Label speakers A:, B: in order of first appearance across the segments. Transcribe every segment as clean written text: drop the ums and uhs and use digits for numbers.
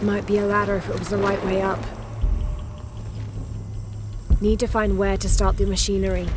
A: Might be a ladder if it was the right way up. Need to find where to start the machinery.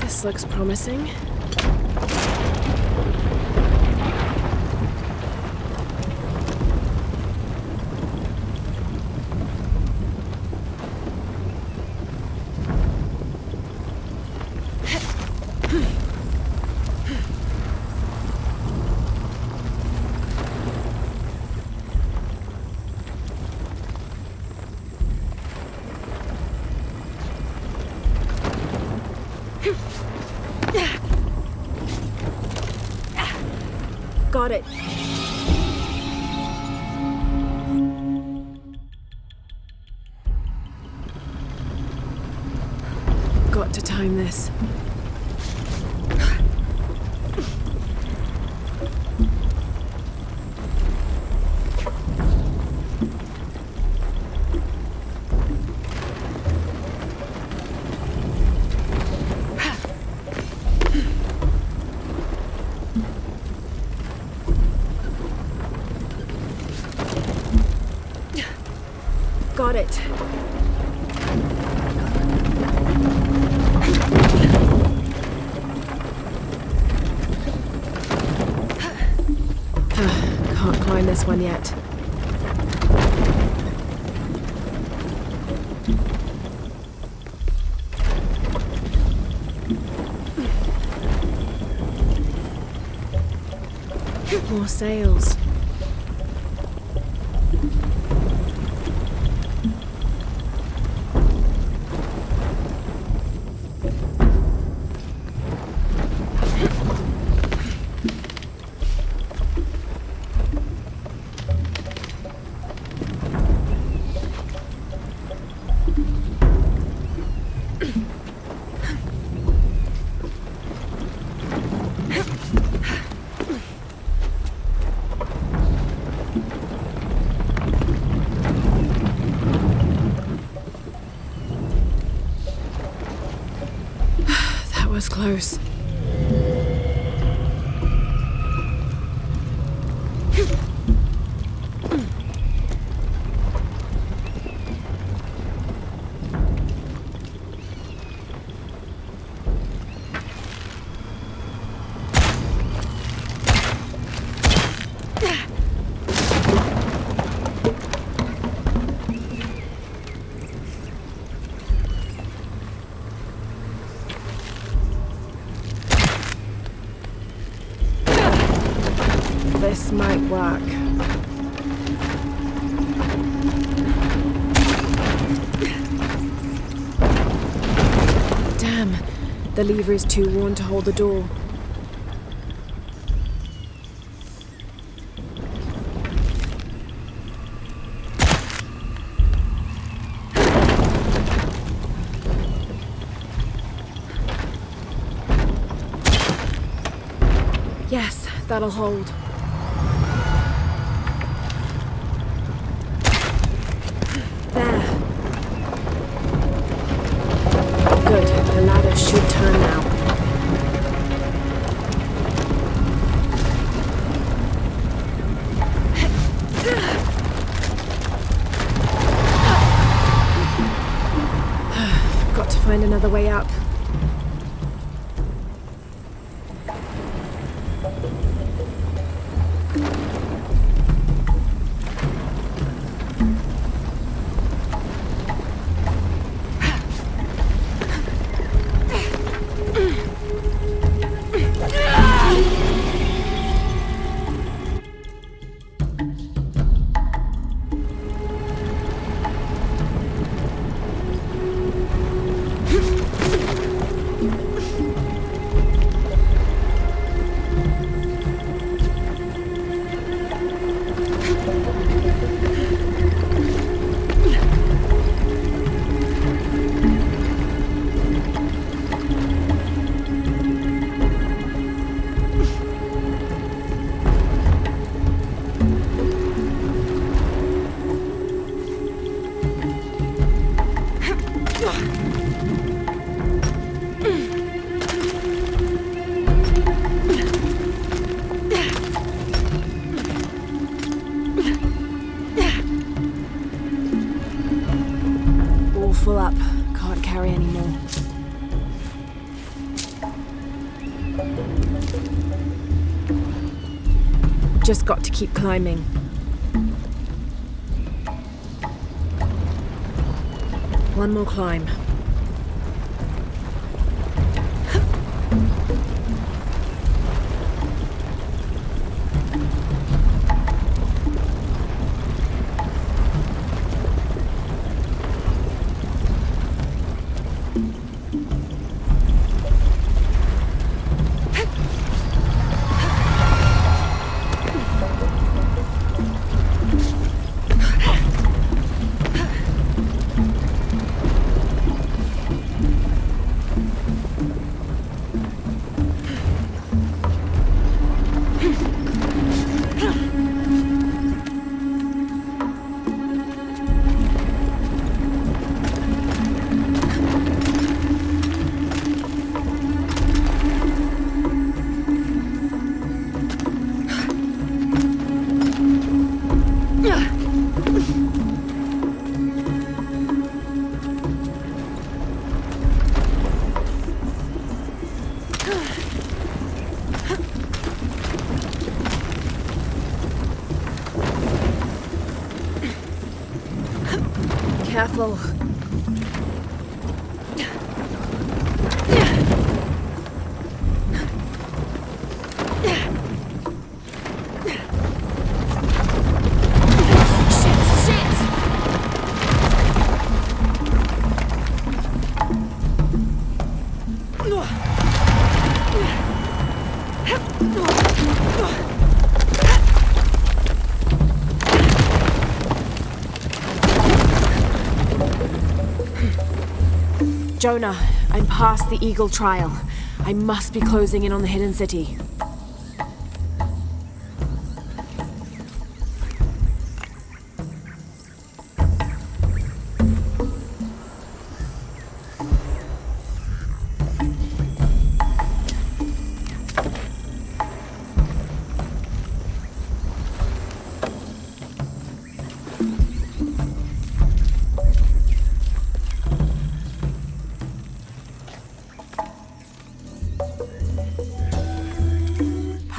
A: This looks promising. Got it. Got to time this. Got it. Can't climb this one yet. More sails. Was close. This might work. Damn, the lever is too worn to hold the door. Yes, that'll hold. There. Good, the ladder another way up. All full up. Can't carry any more. Just got to keep climbing. One more climb. Careful. Jonah, I'm past the Eagle Trial. I must be closing in on the Hidden City.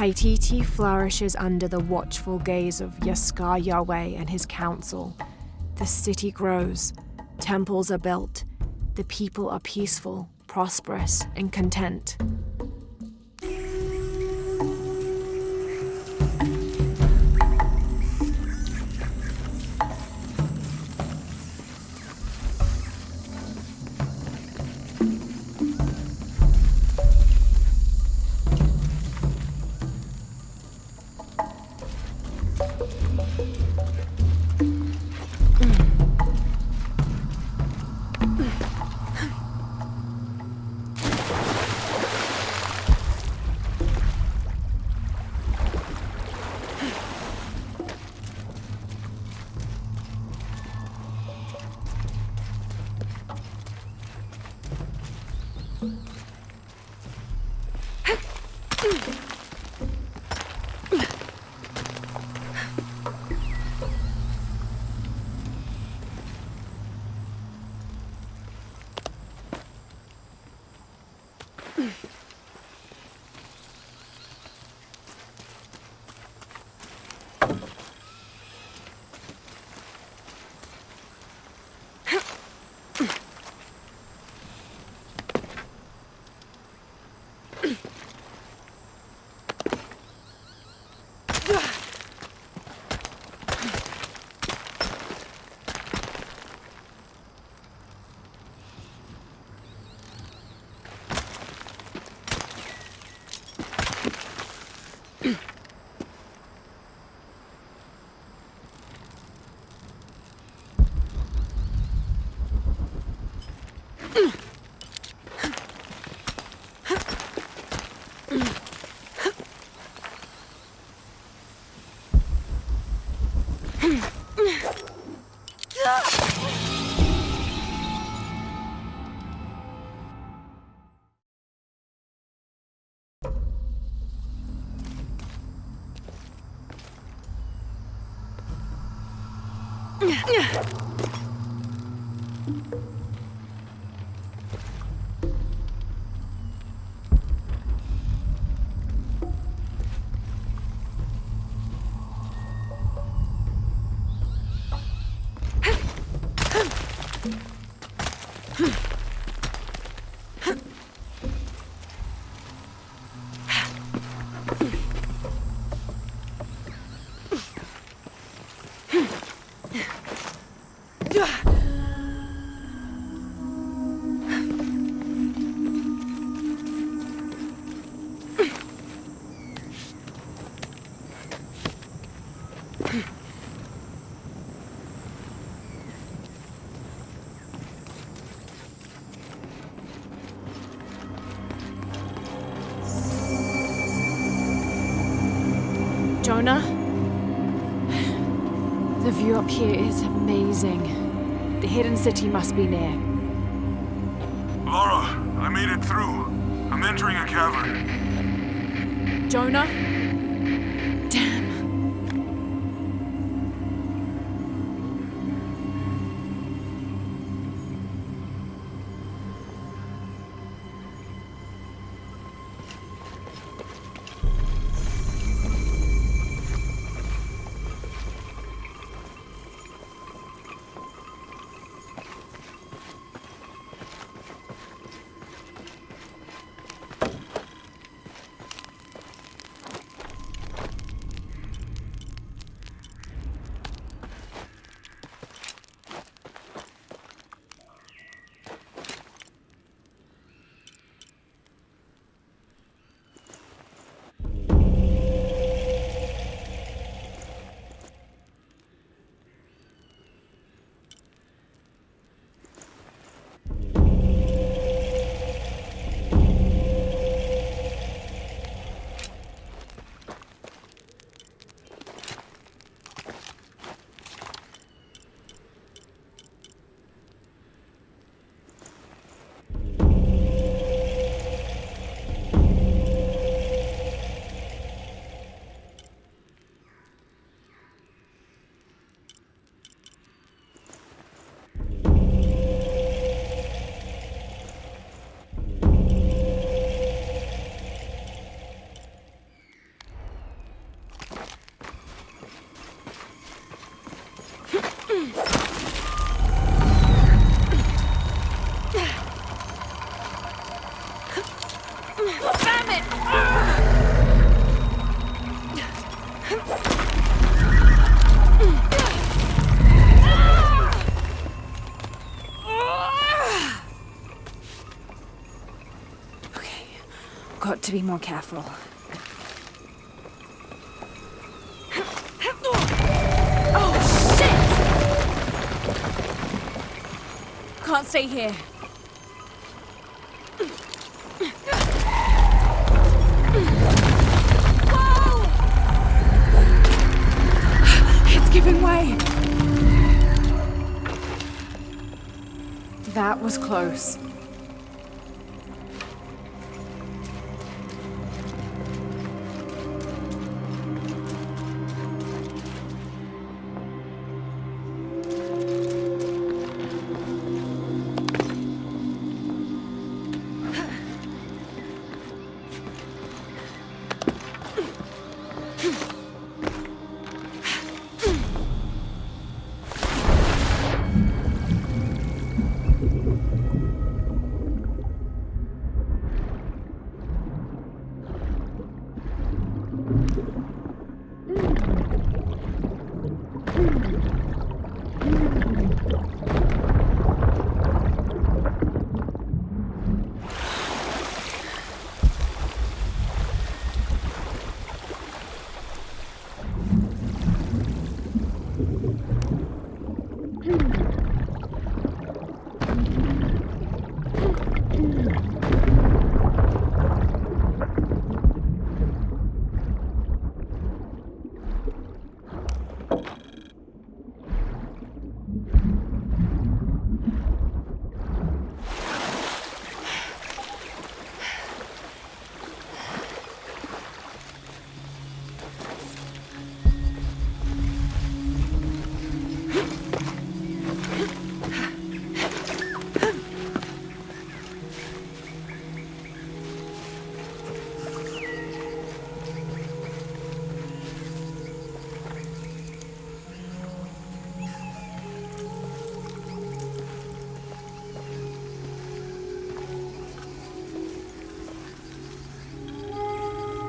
A: Paititi flourishes under the watchful gaze of Yaskar Yahweh and his council. The city grows, temples are built, the people are peaceful, prosperous, and content. Jonah? The view up here is amazing. The hidden city must be near.
B: Lara, I made it through. I'm entering a cavern.
A: Jonah? Damn.
C: Got to be more careful.
A: Oh, shit! Can't stay here. Whoa! It's giving way. That was close.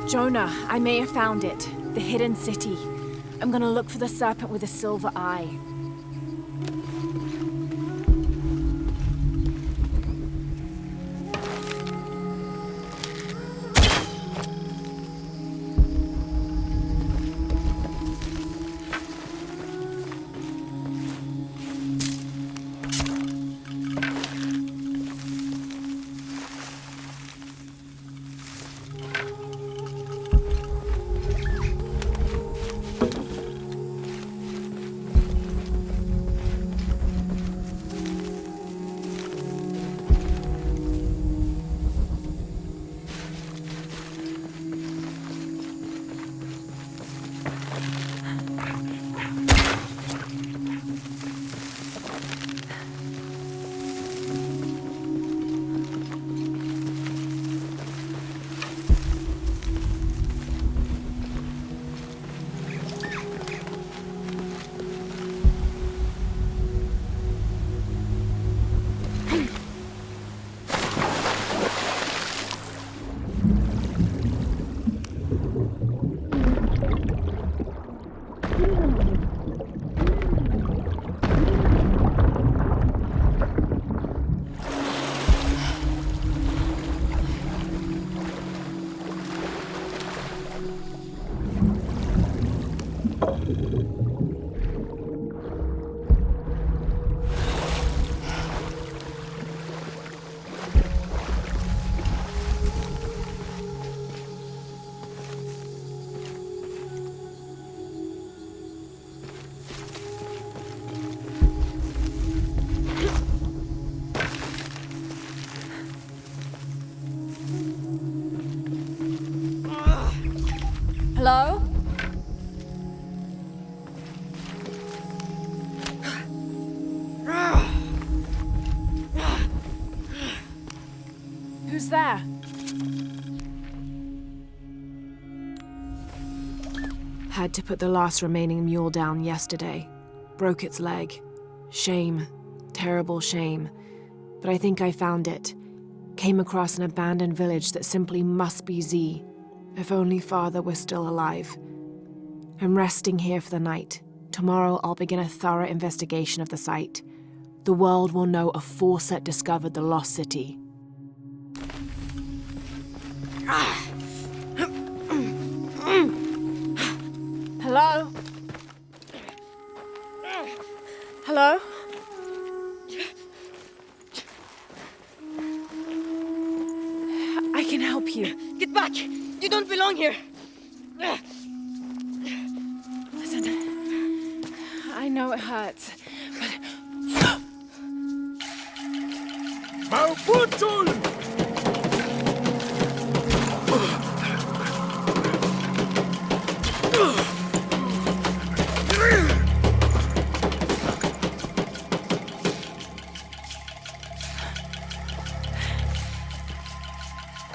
A: Jonah, I may have found it. The hidden city. I'm gonna look for the serpent with a silver eye. Hello? Who's there? Had to put the last remaining mule down yesterday. Broke its leg. Shame. Terrible shame. But I think I found it. Came across an abandoned village that simply must be Z. If only Father were still alive. I'm resting here for the night. Tomorrow I'll begin a thorough investigation of the site. The world will know a Forset discovered the lost city. Hello? Hello? I can help you.
C: Get back! You don't belong here!
A: Listen, I know it hurts, but...
B: Mauputul!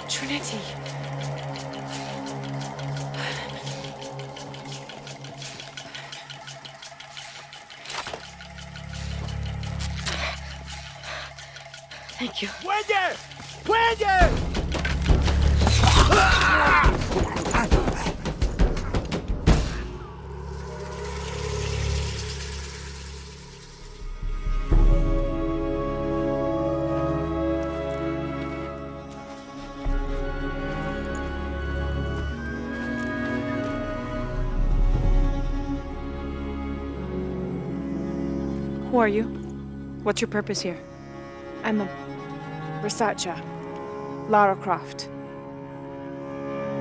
A: Trinity.
C: Thank you.
B: ¡Puede! ¡Puede!
D: Who are you? What's your purpose here?
A: I'm a researcher. Lara Croft.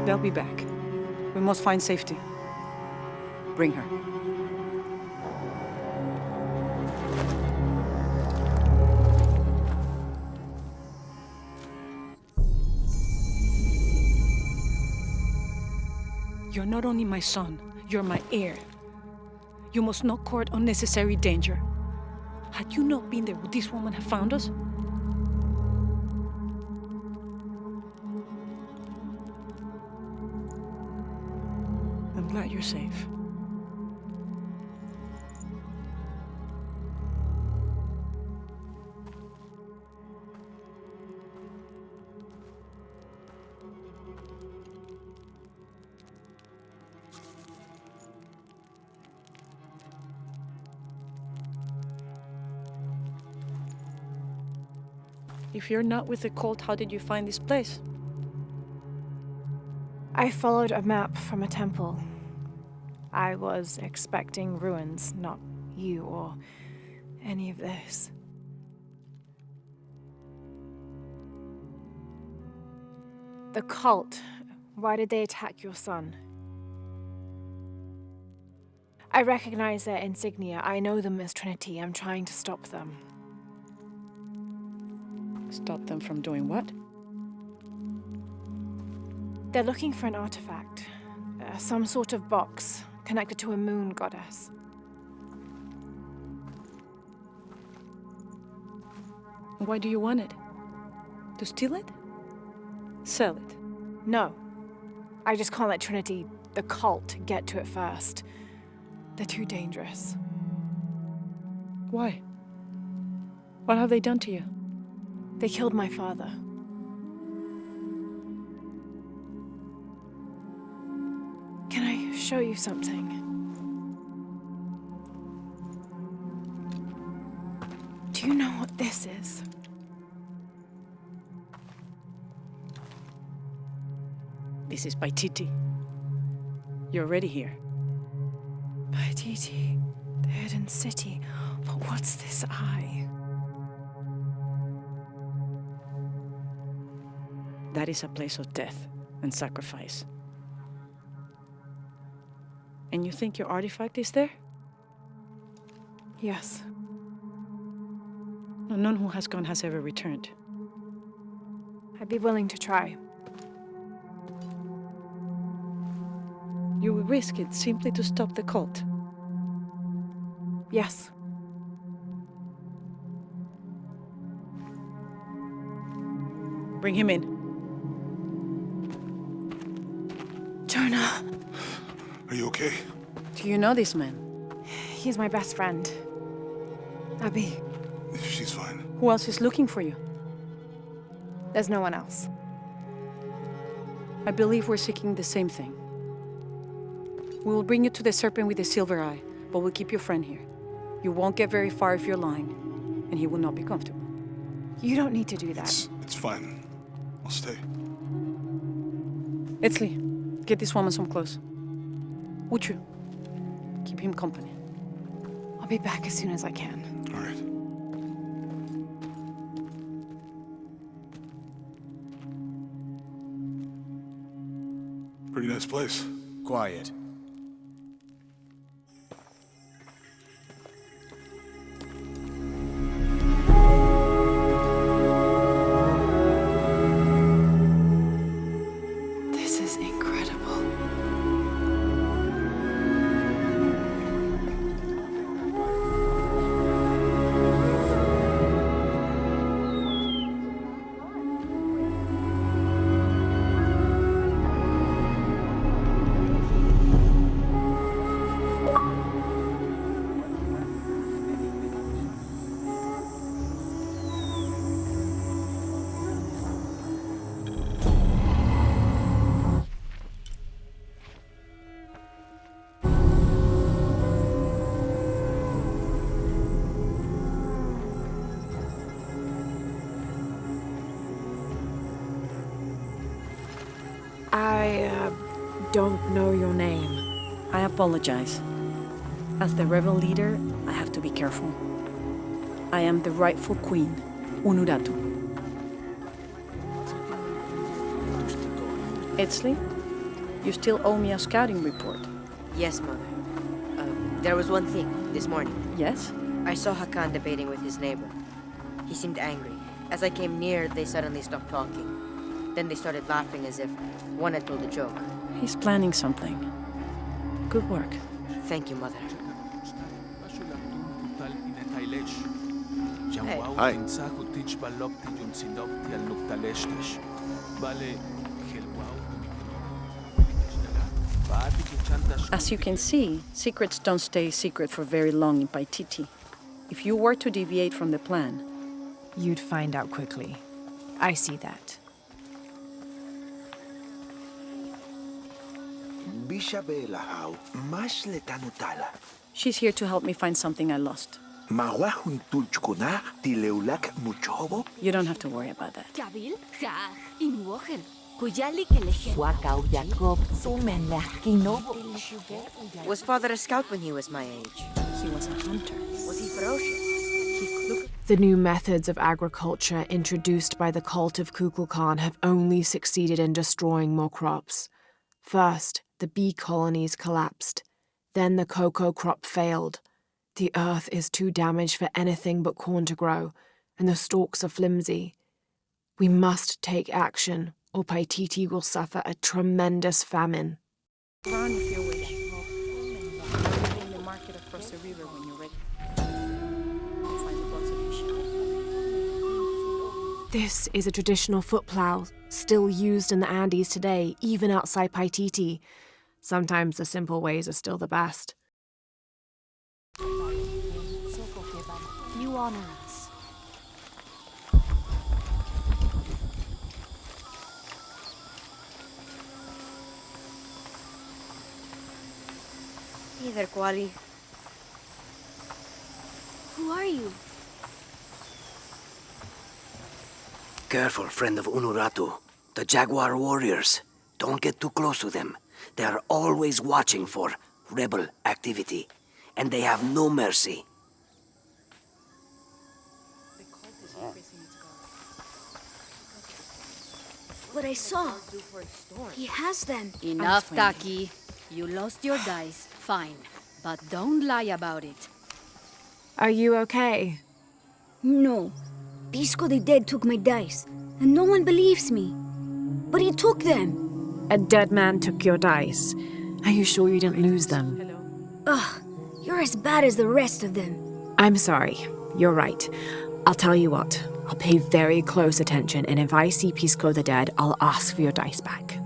D: They'll be back. We must find safety. Bring her. You're not only my son, you're my heir. You must not court unnecessary danger. Had you not been there, would this woman have found us? I'm glad you're safe. If you're not with the cult, how did you find this place?
A: I followed a map from a temple. I was expecting ruins, not you or any of this. The cult. Why did they attack your son? I recognize their insignia. I know them as Trinity. I'm trying to stop them.
D: Stop them from doing what?
A: They're looking for an artifact. Some sort of box connected to a moon goddess.
D: Why do you want it? To steal it? Sell it?
A: No. I just can't let Trinity, the cult, get to it first. They're too dangerous.
D: Why? What have they done to you?
A: They killed my father. Can I show you something? Do you know what this is?
D: This is Paititi. You're already here.
A: Paititi, the hidden city. But what's this eye?
D: That is a place of death and sacrifice. And you think your artifact is there?
A: Yes.
D: No, none who has gone has ever returned.
A: I'd be willing to try.
D: You would risk it simply to stop the cult.
A: Yes.
D: Bring him in.
A: Jonah.
B: Are you okay?
D: Do you know this man?
A: He's my best friend. Abby.
B: She's fine.
D: Who else is looking for you?
A: There's no one else.
D: I believe we're seeking the same thing. We will bring you to the serpent with the silver eye, but we'll keep your friend here. You won't get very far if you're lying, and he will not be comfortable.
A: You don't need to do that.
B: It's fine. I'll stay.
D: Etzli, get this woman some clothes. Uchu, keep him company.
A: I'll be back as soon as I can.
B: All right. Pretty nice place.
E: Quiet.
A: This is incredible. I don't know your name.
D: I apologize. As the rebel leader, I have to be careful. I am the rightful queen, Unuratu. Etzli, you still owe me a scouting report.
C: Yes, Mother. There was one thing this morning.
D: Yes?
C: I saw Hakan debating with his neighbor. He seemed angry. As I came near, they suddenly stopped talking. Then they started laughing as if one had told a joke.
D: He's planning something. Good work.
C: Thank you, Mother. Hey.
E: Hi.
D: As you can see, secrets don't stay secret for very long in Paititi. If you were to deviate from the plan,
A: You'd find out quickly. I see that.
E: Bishabela how mash le tanutala.
D: she's here to help me find something I lost.
E: Mawahun tulchkuna tileulak muchobo.
D: You don't have to worry about that.
F: Kabil, ha, inuochen. Kujali kelehen.
G: Wakau Jacob Sumenlachkinobo.
C: Was father a scout when he was my age?
D: He was a hunter.
C: Was he ferocious?
A: The new methods of agriculture introduced by the cult of Kukulkan have only succeeded in destroying more crops. First, the bee colonies collapsed. Then the cocoa crop failed. The earth is too damaged for anything but corn to grow, and the stalks are flimsy. We must take action, or Paititi will suffer a tremendous famine.
D: Run if you wish. I'll be in the market across the river when you're ready. I'll find the box of fish.
A: This is a traditional foot plow, still used in the Andes today, even outside Paititi. Sometimes the simple ways are still the best.
F: You honor us.
C: Hey there, Kuali.
F: Who are you?
H: Careful, friend of Unuratu. The Jaguar warriors. Don't get too close to them. They are always watching for rebel activity. And they have no mercy.
F: What I saw. He has them.
I: Enough, Taki. You lost your dice, fine. But don't lie about it.
A: Are you okay?
F: No. Pisco the Dead took my dice, and no one believes me. But he took them.
A: A dead man took your dice. Are you sure you didn't lose them?
F: Ugh, you're as bad as the rest of them.
A: I'm sorry. You're right. I'll tell you what. I'll pay very close attention, and if I see Pisco the Dead, I'll ask for your dice back.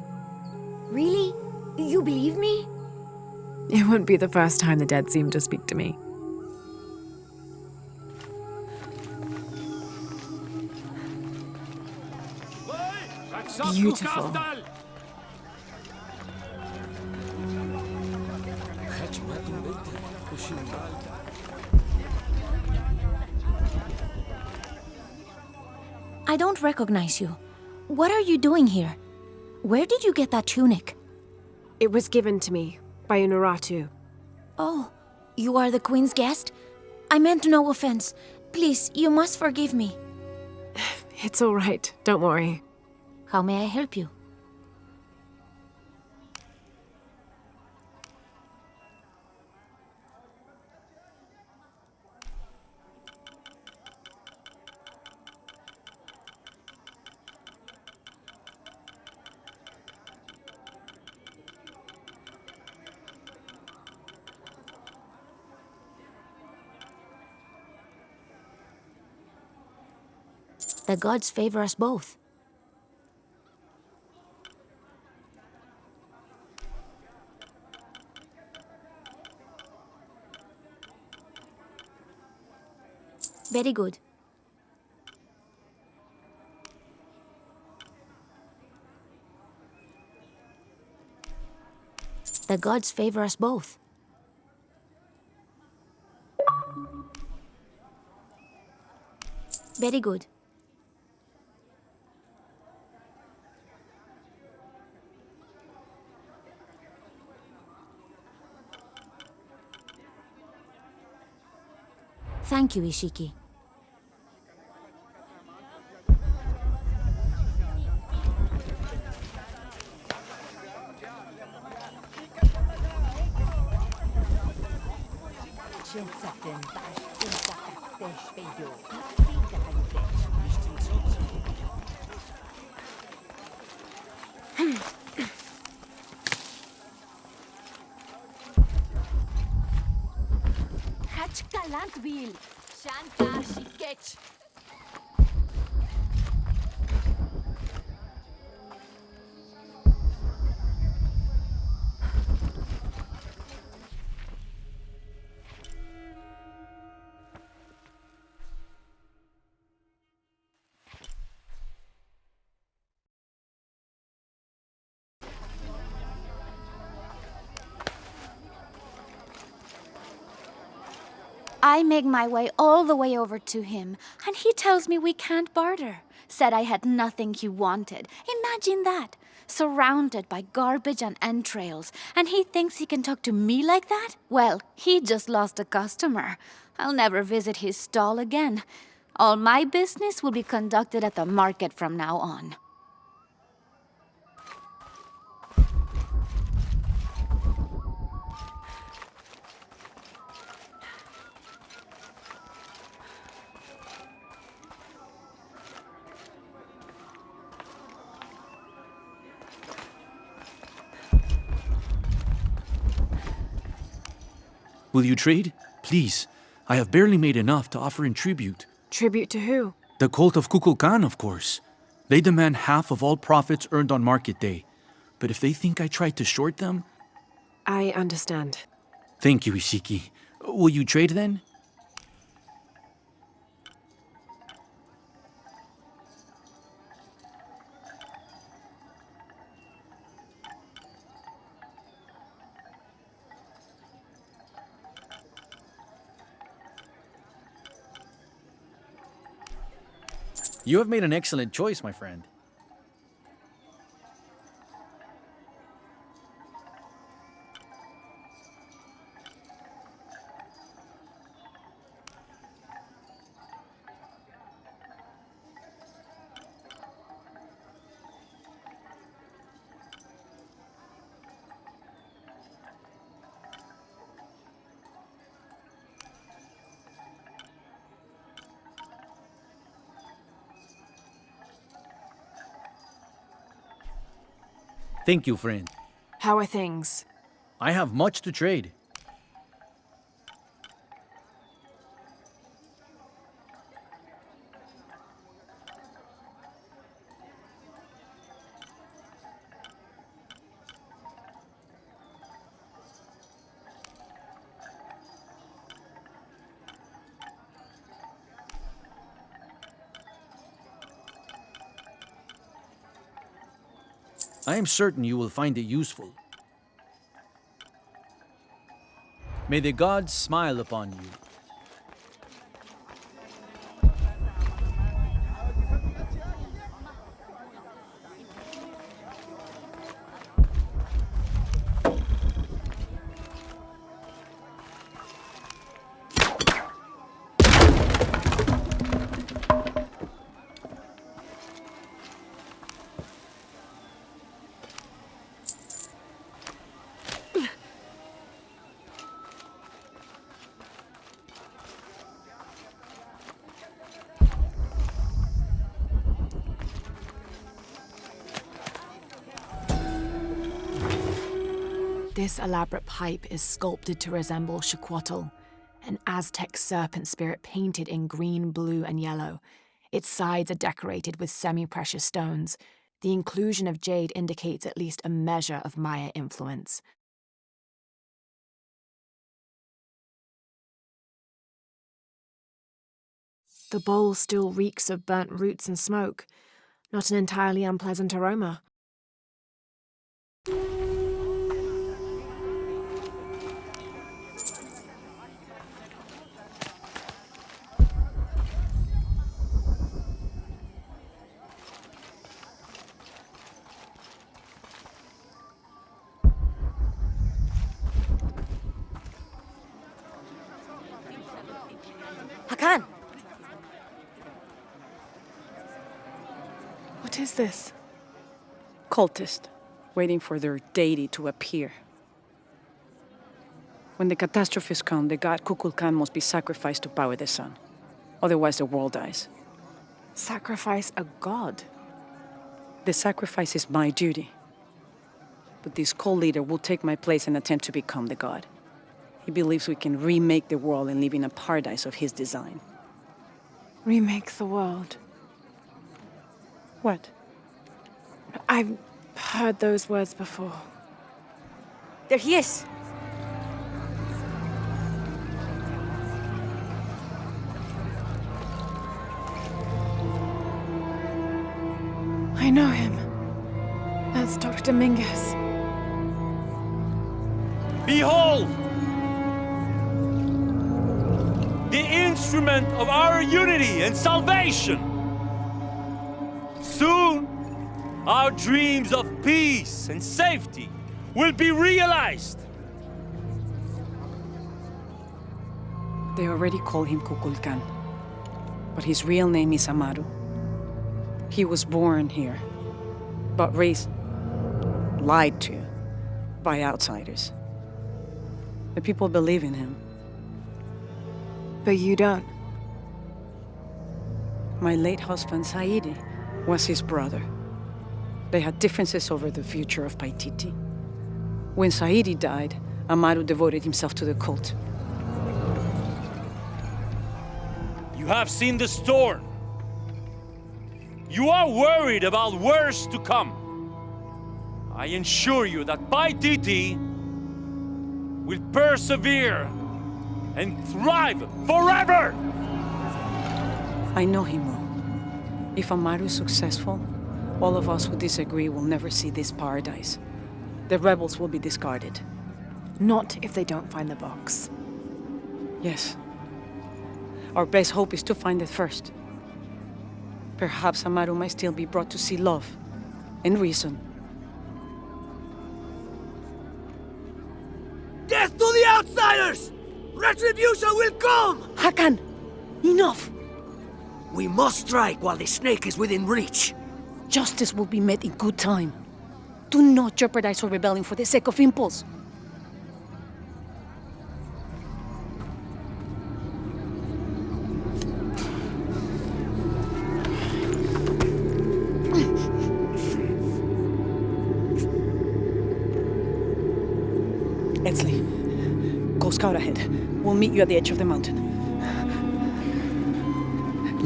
F: Really? You believe me?
A: It wouldn't be the first time the dead seemed to speak to me. Beautiful.
J: I don't recognize you. What are you doing here? Where did you get that tunic?
A: It was given to me by Unuratu.
J: Oh, you are the Queen's guest? I meant no offense. Please, you must forgive me.
A: It's all right. Don't worry.
J: How may I help you? The gods favor us both. Very good. The gods favor us both. Very good. Thank you, Ishiki.
F: Hachkalantville. Shanta Shikech.
J: I make my way all the way over to him, and he tells me we can't barter. Said I had nothing he wanted. Imagine that. Surrounded by garbage and entrails, and he thinks he can talk to me like that? Well, he just lost a customer. I'll never visit his stall again. All my business will be conducted at the market from now on.
K: Will you trade? Please. I have barely made enough to offer in tribute.
A: Tribute to who?
K: The cult of Kukulkan, of course. They demand half of all profits earned on market day. But if they think I tried to short them...
A: I understand.
K: Thank you, Ishiki. Will you trade then?
L: You have made an excellent choice, my friend. Thank you, friend.
A: How are things?
L: I have much to trade. I am certain you will find it useful. May the gods smile upon you.
A: This elaborate pipe is sculpted to resemble Xicoatl, an Aztec serpent spirit painted in green, blue, and yellow. Its sides are decorated with semi-precious stones. The inclusion of jade indicates at least a measure of Maya influence. The bowl still reeks of burnt roots and smoke, not an entirely unpleasant aroma.
C: Hakan!
A: What is this?
D: Cultist, waiting for their deity to appear. When the catastrophes come, the god Kukulkan must be sacrificed to power the sun. Otherwise, the world dies.
A: Sacrifice a god?
D: The sacrifice is my duty. But this cult leader will take my place and attempt to become the god. He believes we can remake the world and live in a paradise of his design.
A: Remake the world?
D: What?
A: I've heard those words before.
C: There he is!
A: I know him. That's Dr. Dominguez.
L: Behold!
M: the instrument of our unity and salvation. Soon, our dreams of peace and safety will be realized.
D: They already call him Kukulkan, but his real name is Amaru. He was born here, but raised, lied to, by outsiders. The people believe in him.
A: But you don't.
D: My late husband, Saidi, was his brother. They had differences over the future of Paititi. When Saidi died, Amaru devoted himself to the cult.
M: You have seen the storm. You are worried about worse to come. I assure you that Paititi will persevere and thrive forever!
D: I know him well. If Amaru is successful, all of us who disagree will never see this paradise. The rebels will be discarded.
A: Not if they don't find the box.
D: Yes. Our best hope is to find it first. Perhaps Amaru might still be brought to see love and reason.
H: Death to the outsiders! Retribution will come!
D: Hakan! Enough!
H: We must strike while the snake is within reach.
D: Justice will be met in good time. Do not jeopardize our rebellion for the sake of impulse. Etzli, go scout ahead. We'll meet you at the edge of the mountain.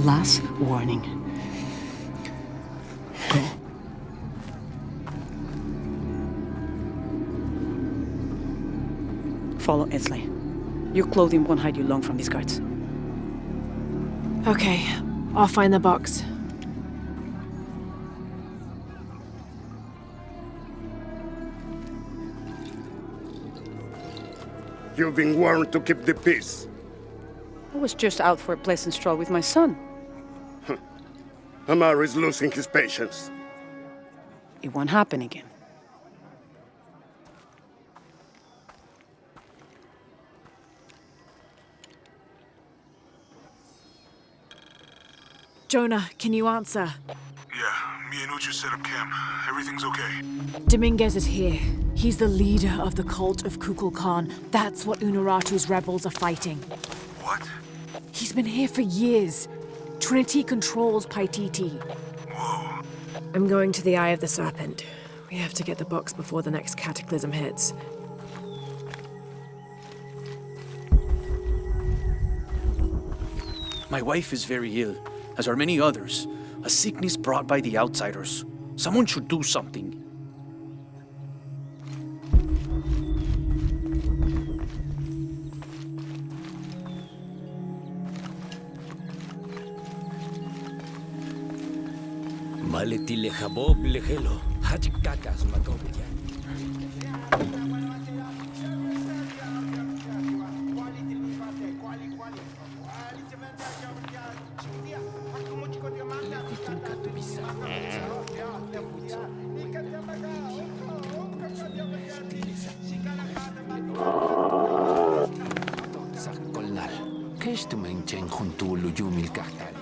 D: Last warning. Go. Follow Etzli. Your clothing won't hide you long from these guards.
A: Okay, I'll find the box.
N: You've been warned to keep the peace.
D: I was just out for a pleasant stroll with my son.
N: Amaru is losing his patience.
D: It won't happen again.
A: Jonah, can you answer?
B: Yeah, me and Uchu set up camp. Everything's okay.
A: Dominguez is here. He's the leader of the cult of Kukulkan. That's what Unuratu's rebels are fighting.
B: What?
A: He's been here for years. Trinity controls Paititi.
B: Whoa.
A: I'm going to the Eye of the Serpent. We have to get the box before the next cataclysm hits.
K: My wife is very ill, as are many others. A sickness brought by the outsiders. Someone should do something.
O: Maletile Habob Lehelo, Hachikakas Magobiya.
P: Sakolnal, Kestumen Chen Huntulu Yumil Kahtali.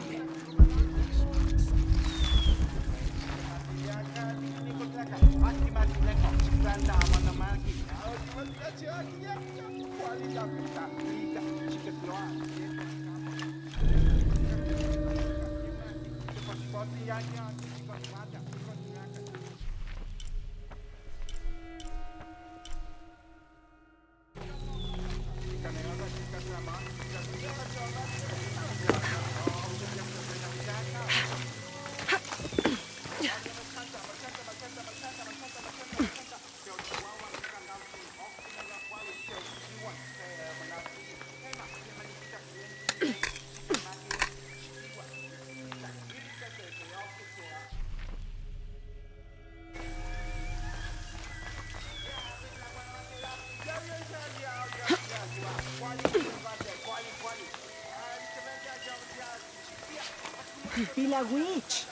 G: Pipila witch.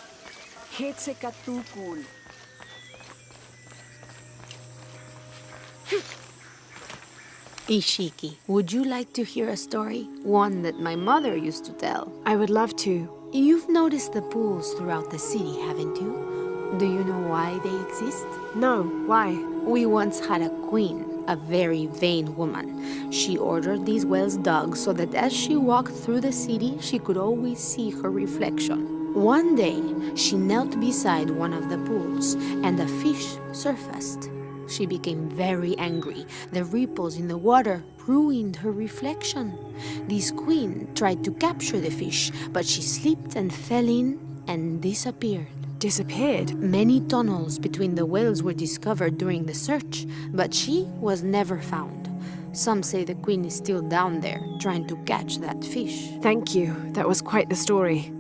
G: Hetze-katukul.
Q: Ishiki, would you like to hear a story? One that my mother used to tell.
A: I would love to.
Q: You've noticed the pools throughout the city, haven't you? Do you know why they exist?
A: No, why?
Q: We once had a queen, a very vain woman. She ordered these wells dug so that as she walked through the city, she could always see her reflection. One day, she knelt beside one of the pools, and a fish surfaced. She became very angry. The ripples in the water ruined her reflection. This queen tried to capture the fish, but she slipped and fell in and disappeared.
A: Disappeared?
Q: Many tunnels between the wells were discovered during the search, but she was never found. Some say the queen is still down there, trying to catch that fish.
A: Thank you. That was quite the story.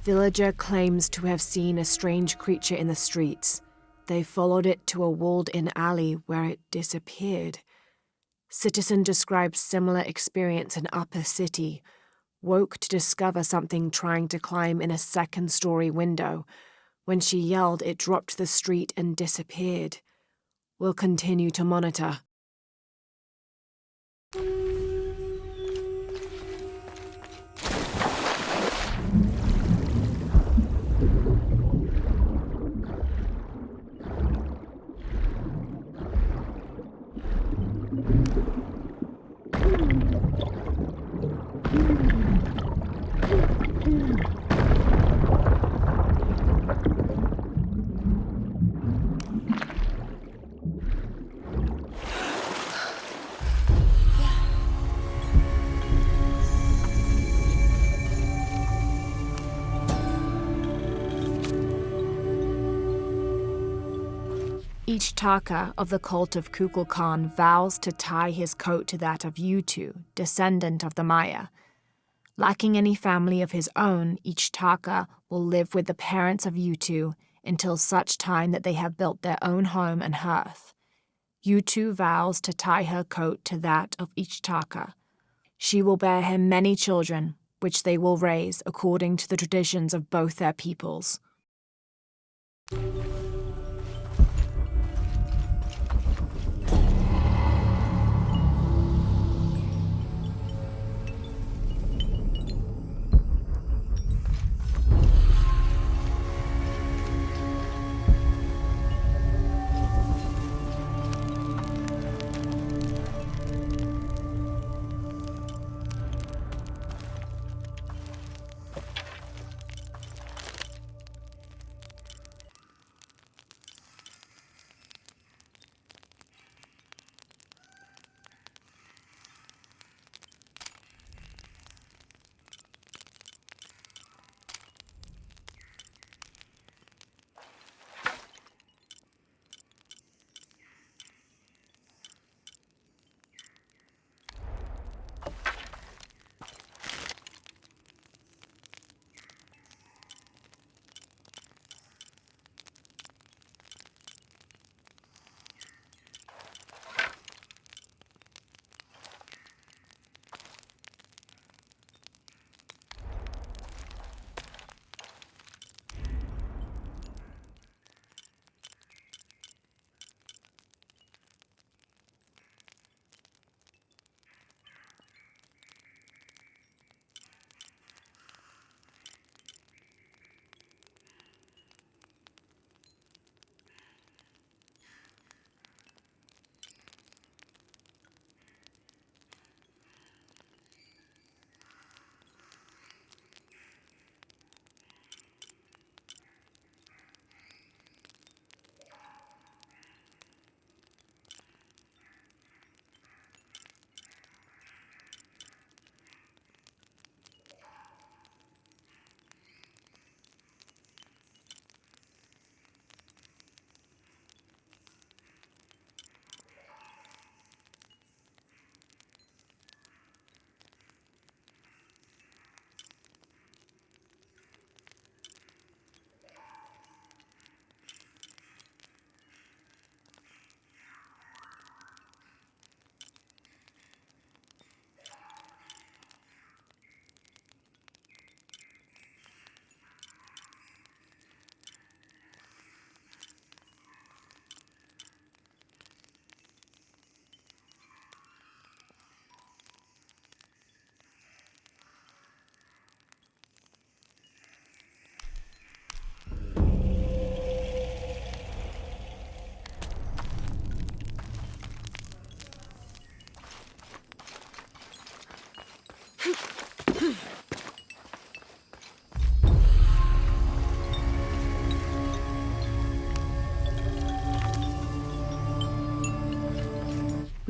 A: Villager claims to have seen a strange creature in the streets. They followed it to a walled-in alley where it disappeared. Citizen describes similar experience in Upper City. Woke to discover something trying to climb in a second-story window. When she yelled, it dropped to the street and disappeared. We'll continue to monitor. Each Taka of the cult of Kukulkan vows to tie his coat to that of Yutu, descendant of the Maya. Lacking any family of his own, each Taka will live with the parents of Yutu until such time that they have built their own home and hearth. Yutu vows to tie her coat to that of each Taka. She will bear him many children, which they will raise according to the traditions of both their peoples.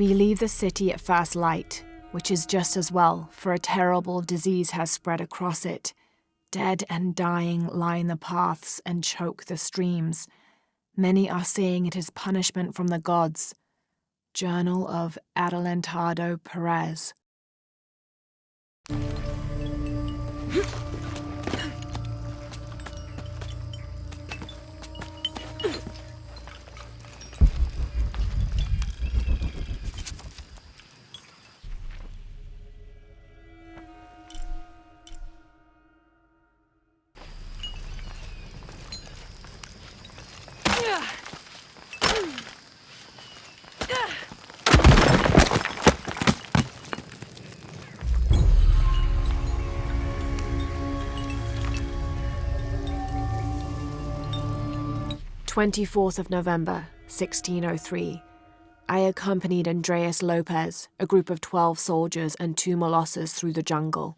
A: We leave the city at first light, which is just as well, for a terrible disease has spread across it. Dead and dying line the paths and choke the streams. Many are saying it is punishment from the gods. Journal of Adelantado Perez. November 1603. I accompanied Andreas Lopez, a group of 12 soldiers and 2 Molossas through the jungle.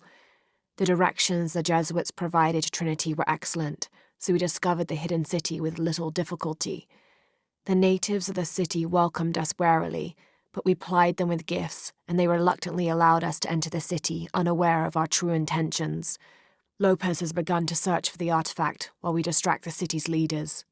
A: The directions the Jesuits provided to Trinity were excellent, so we discovered the hidden city with little difficulty. The natives of the city welcomed us warily, but we plied them with gifts, and they reluctantly allowed us to enter the city, unaware of our true intentions. Lopez has begun to search for the artifact while we distract the city's leaders.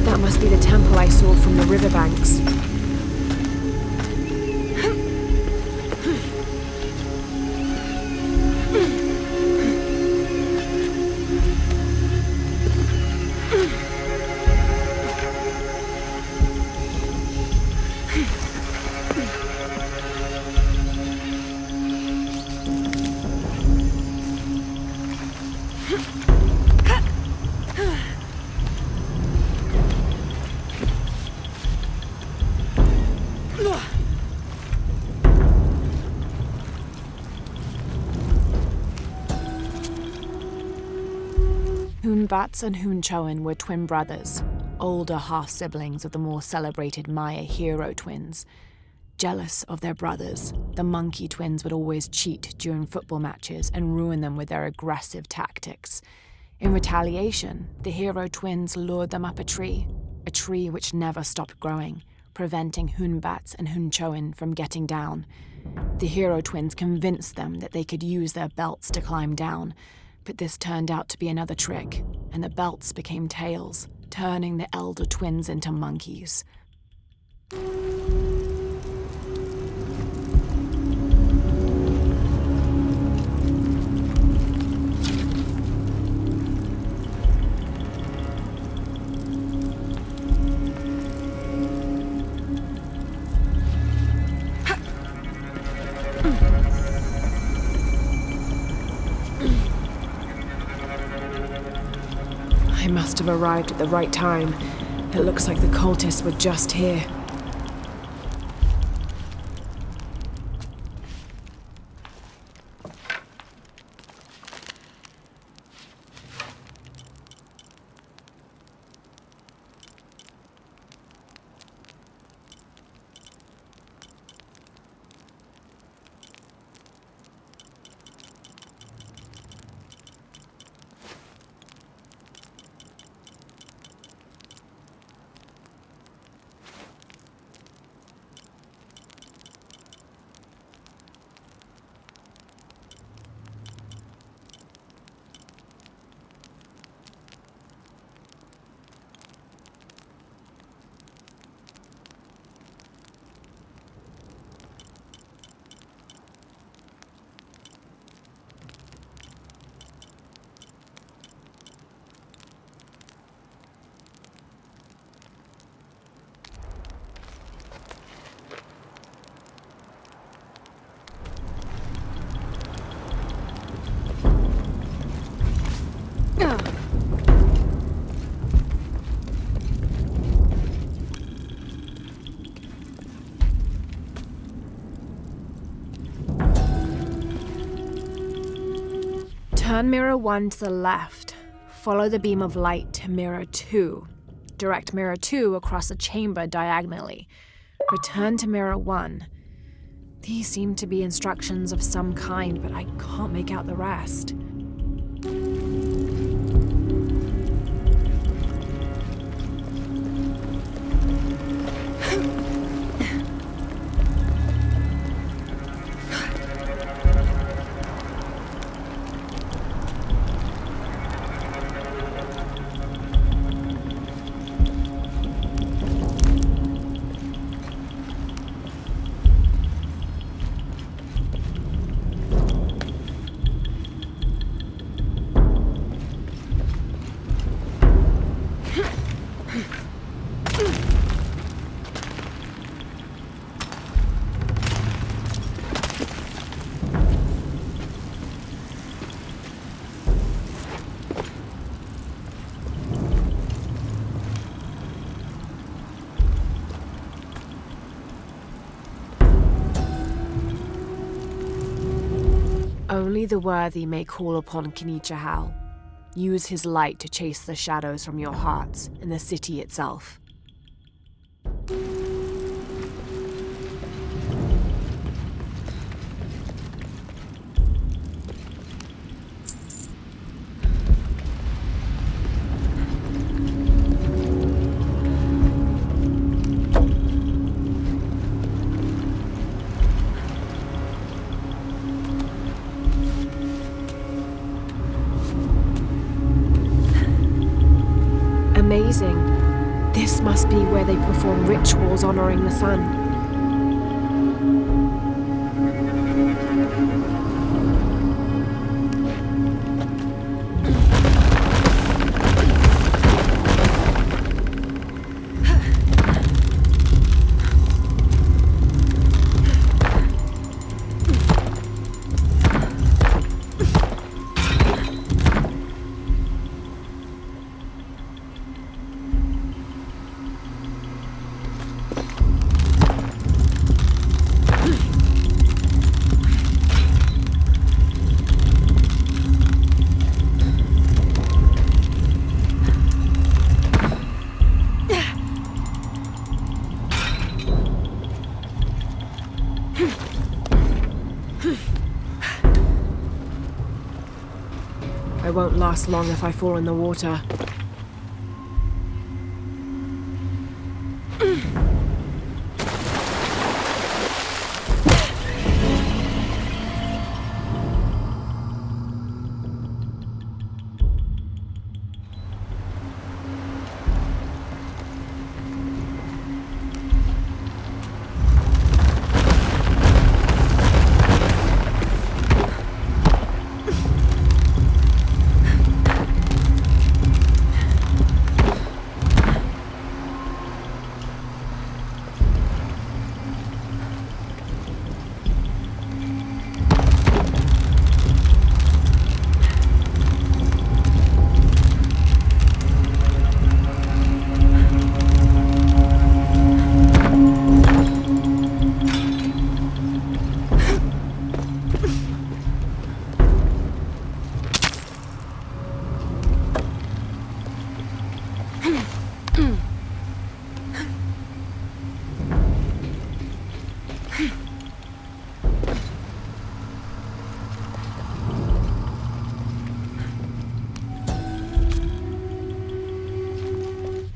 A: That must be the temple I saw from the riverbanks. Hunbats and Hunchoan were twin brothers, older half-siblings of the more celebrated Maya hero twins. Jealous of their brothers, the monkey twins would always cheat during football matches and ruin them with their aggressive tactics. In retaliation, the hero twins lured them up a tree which never stopped growing, preventing Hunbats and Hunchoan from getting down. The hero twins convinced them that they could use their belts to climb down, but this turned out to be another trick, and the belts became tails, turning the elder twins into monkeys. I must have arrived at the right time. It looks like the cultists were just here. Turn mirror 1 to the left. Follow the beam of light to mirror 2. Direct mirror 2 across the chamber diagonally. Return to mirror 1. These seem to be instructions of some kind, but I can't make out the rest. Only the worthy may call upon Kinichahal. Use his light to chase the shadows from your hearts and the city itself. Amazing. This must be where they perform rituals honoring the sun. I won't last long if I fall in the water.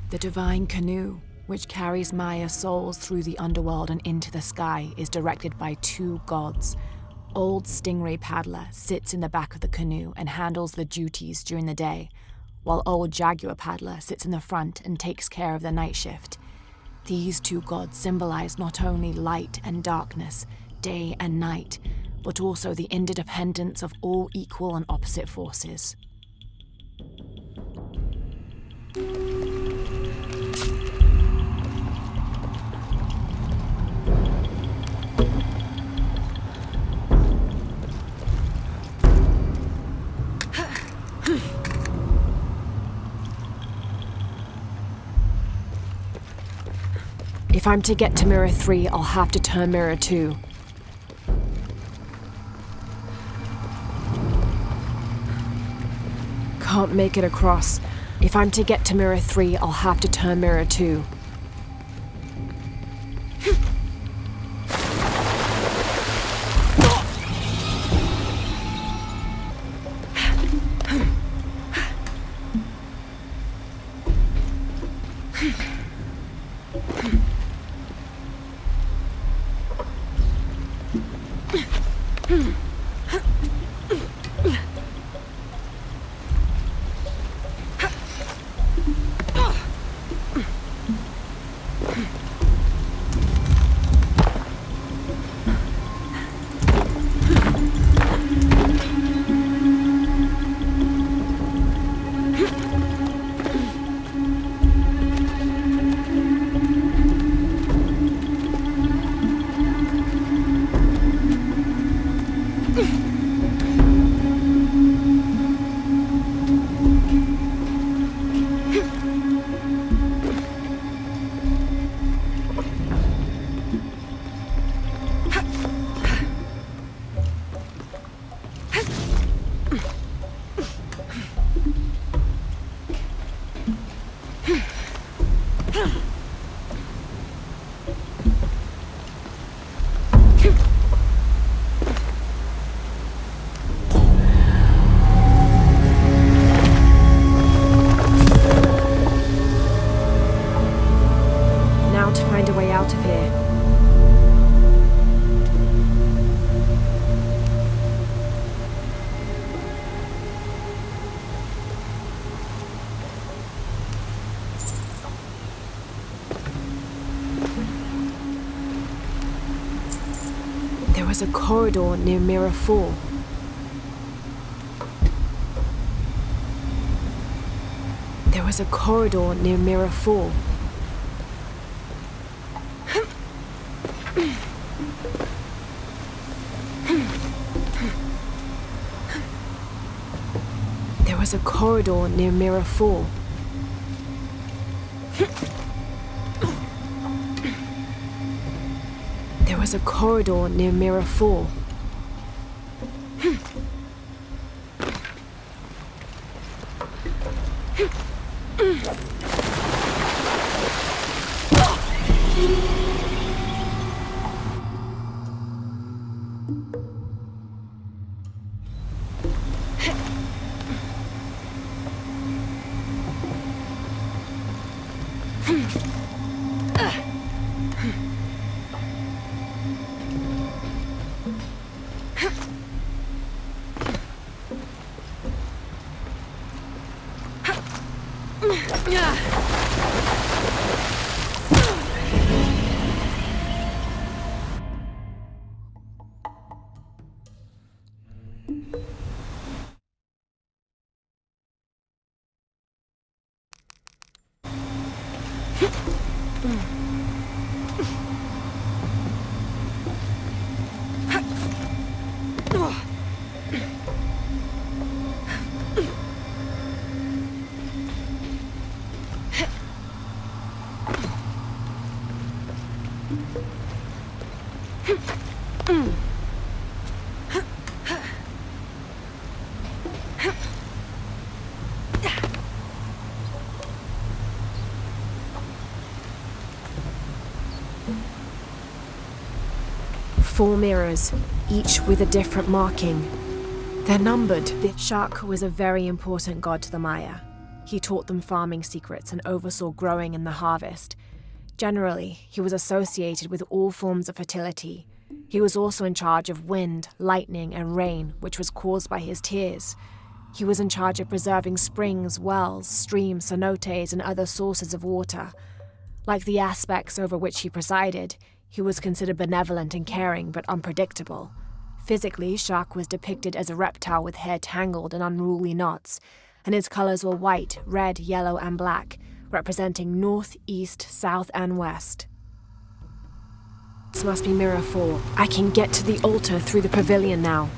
A: The divine canoe, which carries Maya's souls through the underworld and into the sky, is directed by two gods. Old Stingray Paddler sits in the back of the canoe and handles the duties during the day, while Old Jaguar Paddler sits in the front and takes care of the night shift. These two gods symbolize not only light and darkness, day and night, but also the interdependence of all equal and opposite forces. If I'm to get to Mirror 3, I'll have to turn Mirror 2. can't make it across. If I'm to get to Mirror 3, I'll have to turn Mirror 2. There was a corridor near Mirror 4. There was a corridor near Mirror 4. There was a corridor near Mirror 4. There was a corridor near Mirror 4. Four mirrors, each with a different marking. They're numbered. Shak was a very important god to the Maya. He taught them farming secrets and oversaw growing and the harvest. Generally, he was associated with all forms of fertility. He was also in charge of wind, lightning, and rain, which was caused by his tears. He was in charge of preserving springs, wells, streams, cenotes, and other sources of water. Like the aspects over which he presided, he was considered benevolent and caring, but unpredictable. Physically, Shak was depicted as a reptile with hair tangled in unruly knots, and his colors were white, red, yellow, and black, representing north, east, south, and west. This must be Mirror 4. I can get to the altar through the pavilion now.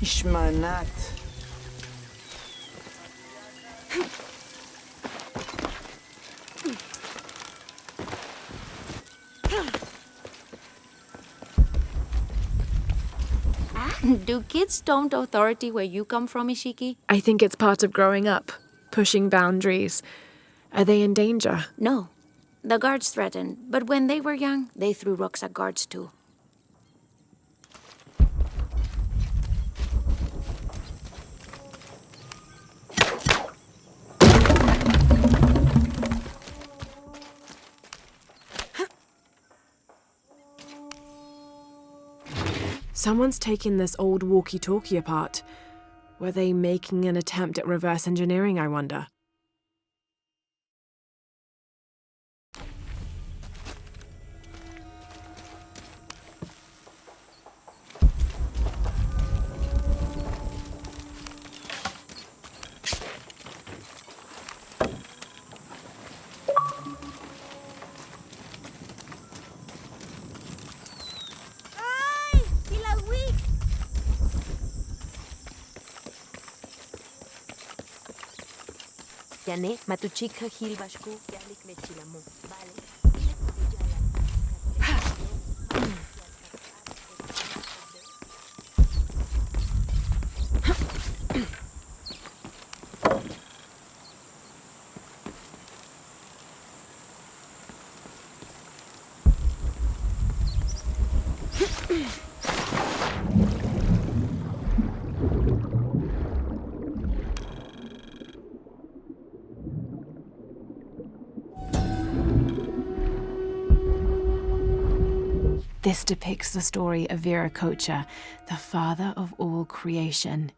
E: Ishmanat.
Q: Do kids don't authority where you come from, Ishiki?
A: I think it's part of growing up, pushing boundaries. Are they in danger?
Q: No. The guards threatened, but when they were young, they threw rocks at guards too.
A: Someone's taking this old walkie-talkie apart. Were they making an attempt at reverse engineering, I wonder?
C: Yane, matuchika hilbashku, yalik mechilamu. Vale.
A: This depicts the story of Viracocha, the father of all creation.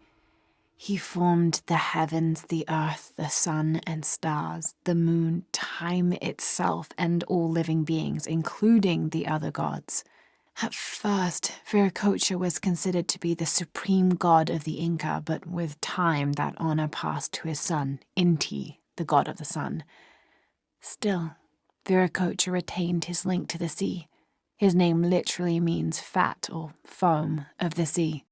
A: He formed the heavens, the earth, the sun and stars, the moon, time itself, and all living beings, including the other gods. At first, Viracocha was considered to be the supreme god of the Inca, but with time that honor passed to his son, Inti, the god of the sun. Still, Viracocha retained his link to the sea. His name literally means fat or foam of the sea.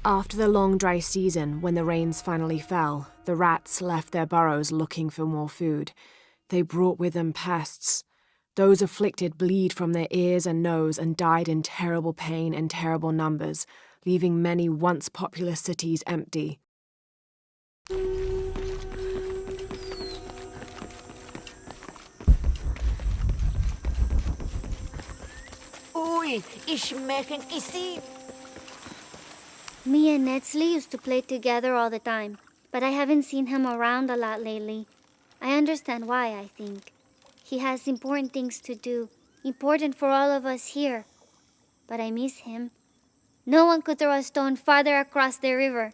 A: After the long dry season, when the rains finally fell, the rats left their burrows looking for more food. They brought with them pests. Those afflicted bleed from their ears and nose and died in terrible pain and terrible numbers, leaving many once populous cities empty.
R: Uy, ich merken isi.
S: Me and Nedsley used to play together all the time, but I haven't seen him around a lot lately. I understand why, I think. He has important things to do, important for all of us here. But I miss him. No one could throw a stone farther across the river.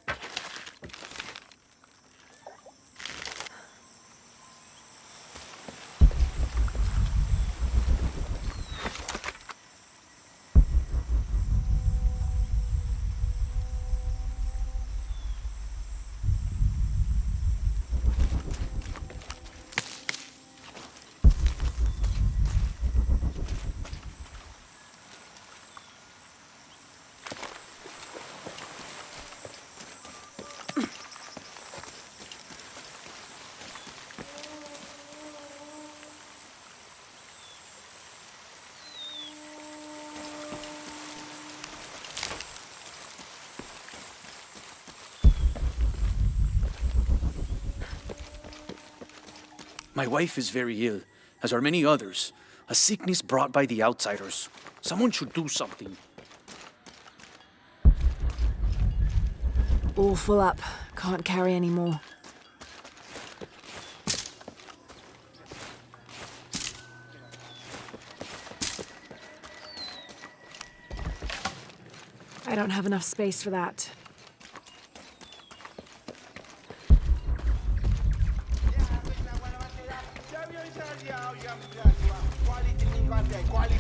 K: My wife is very ill, as are many others. A sickness brought by the outsiders. Someone should do something.
A: All full up. Can't carry any more. I don't have enough space for that.
T: Quality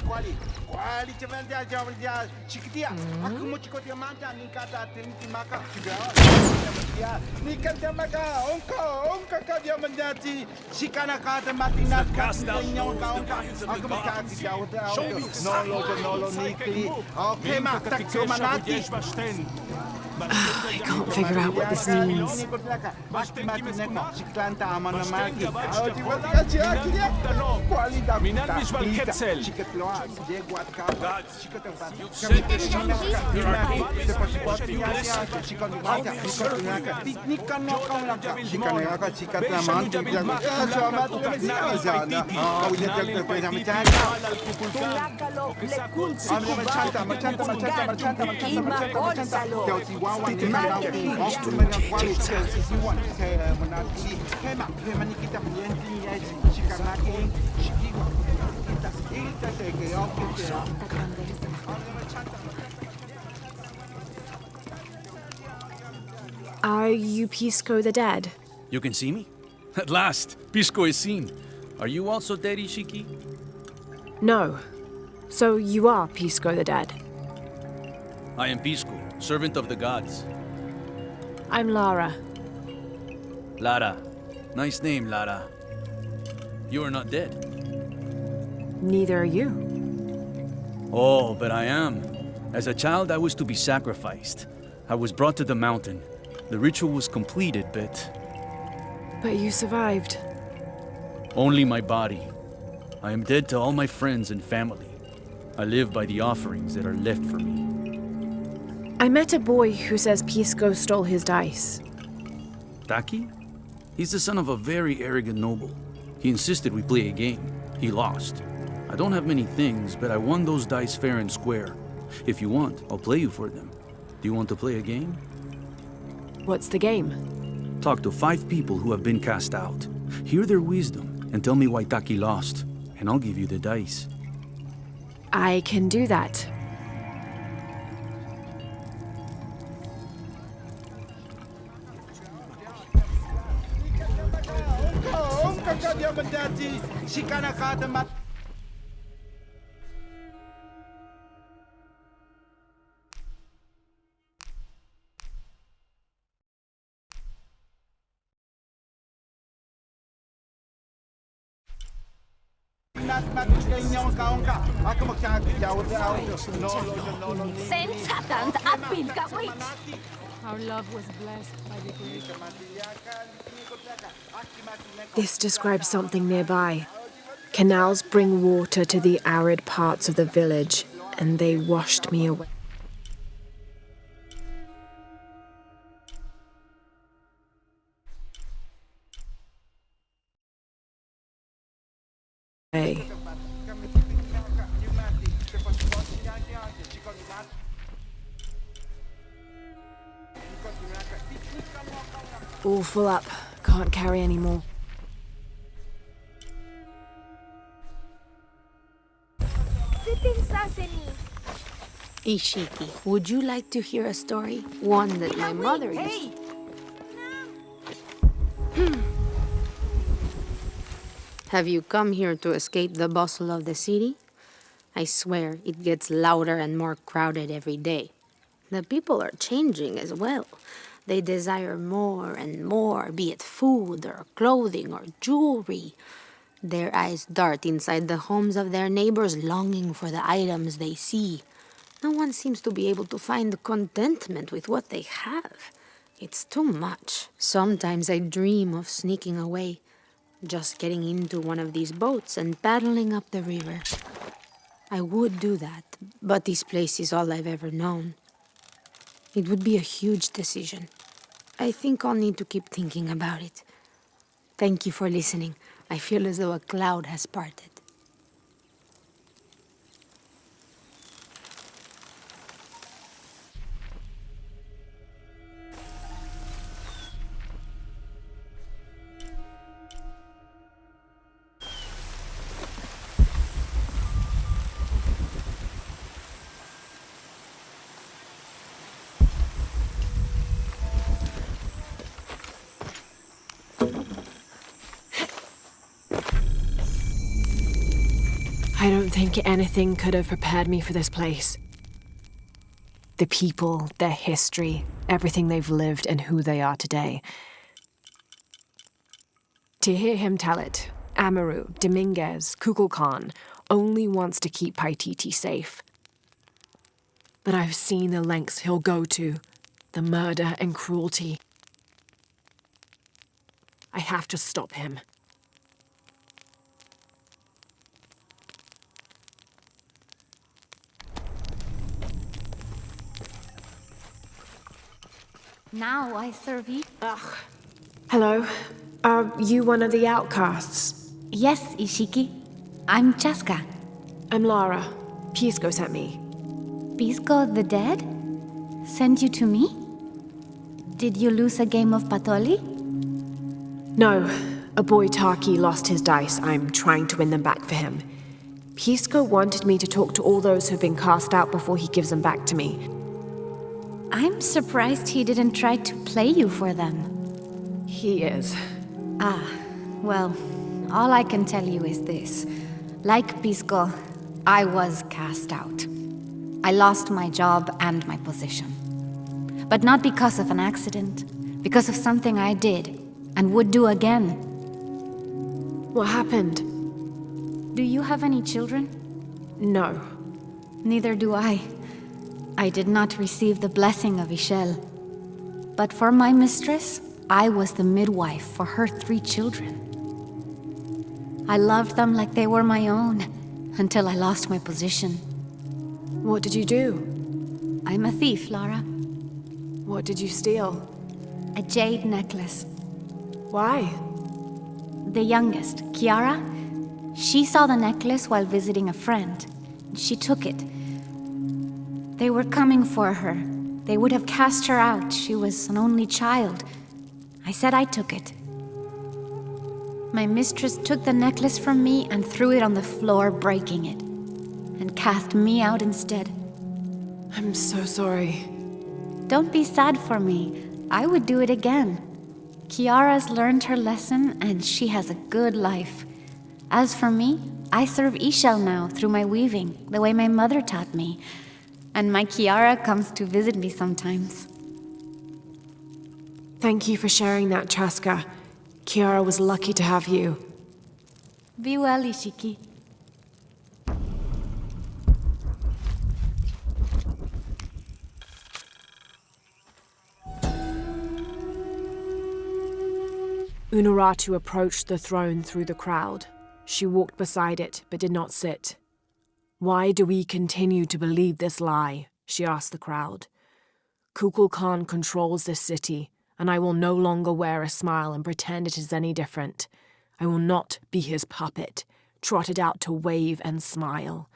A: I can't figure out what this means. Are you Pisco the Dead?
K: You can see me? At last, Pisco is seen. Are you also dead, Ishiki?
A: No. So you are Pisco the Dead?
K: I am Pisco, servant of the gods.
A: I'm Lara.
K: Lara. Nice name, Lara. You are not dead.
A: Neither are you.
K: Oh, but I am. As a child, I was to be sacrificed. I was brought to the mountain. The ritual was completed, but
A: you survived.
K: only my body. I am dead to all my friends and family. I live by the offerings that are left for me.
A: I met a boy who says Pisco stole his dice.
K: Taki? He's the son of a very arrogant noble. He insisted we play a game. He lost. I don't have many things, but I won those dice fair and square. If you want, I'll play you for them. Do you want to play a game?
A: What's the game?
K: Talk to 5 people who have been cast out. Hear their wisdom and tell me why Taki lost, and I'll give you the dice.
A: I can do that.
I: Our love was blessed by the great.
A: This describes something nearby. Canals bring water to the arid parts of the village, and they washed me away. All full up. Can't carry any more.
Q: Ishiki, would you like to hear a story? One that my mother used to... Have you come here to escape the bustle of the city? I swear, it gets louder and more crowded every day. The people are changing as well. They desire more and more, be it food or clothing or jewelry. Their eyes dart inside the homes of their neighbors, longing for the items they see. No one seems to be able to find contentment with what they have. It's too much. Sometimes I dream of sneaking away, just getting into one of these boats and paddling up the river. I would do that, but this place is all I've ever known. It would be a huge decision. I think I'll need to keep thinking about it. Thank you for listening. I feel as though a cloud has parted.
A: think anything could have prepared me for this place. The people, their history, everything they've lived, and who they are today. To hear him tell it, Amaru, Dominguez, Kukulkan only wants to keep Paititi safe. But I've seen the lengths he'll go to, the murder and cruelty. I have to stop him.
J: Now I serve you.
A: Hello. Are you one of the outcasts?
J: Yes, Ishiki. I'm Chaska.
A: I'm Lara. Pisco sent me.
J: Pisco the dead? Sent you to me? Did you lose a game of Patoli?
A: No. A boy Taki lost his dice. I'm trying to win them back for him. Pisco wanted me to talk to all those who've been cast out before he gives them back to me.
J: I'm surprised he didn't try to play you for them.
A: He is.
J: Well, all I can tell you is this. Like Pisco, I was cast out. I lost my job and my position. But not because of an accident, because of something I did and would do again.
A: What happened?
J: Do you have any children?
A: No.
J: Neither do I. I did not receive the blessing of Ishel. But for my mistress, I was the midwife for her 3 children. I loved them like they were my own, until I lost my position.
A: What did you do?
J: I'm a thief, Lara.
A: What did you steal?
J: A jade necklace.
A: Why?
J: The youngest, Kiara, she saw the necklace while visiting a friend. She took it. They were coming for her. They would have cast her out. She was an only child. I said I took it. My mistress took the necklace from me and threw it on the floor, breaking it, and cast me out instead.
A: I'm so sorry.
J: Don't be sad for me. I would do it again. Kiara's learned her lesson, and she has a good life. As for me, I serve Ishel now through my weaving, the way my mother taught me. And my Kiara comes to visit me sometimes.
A: Thank you for sharing that, Chaska. Kiara was lucky to have you.
J: Be well, Ishiki.
A: Unuratu approached the throne through the crowd. She walked beside it, but did not sit. Why do we continue to believe this lie? She asked the crowd. Kukulkan controls this city, and I will no longer wear a smile and pretend it is any different. I will not be his puppet, trotted out to wave and smile.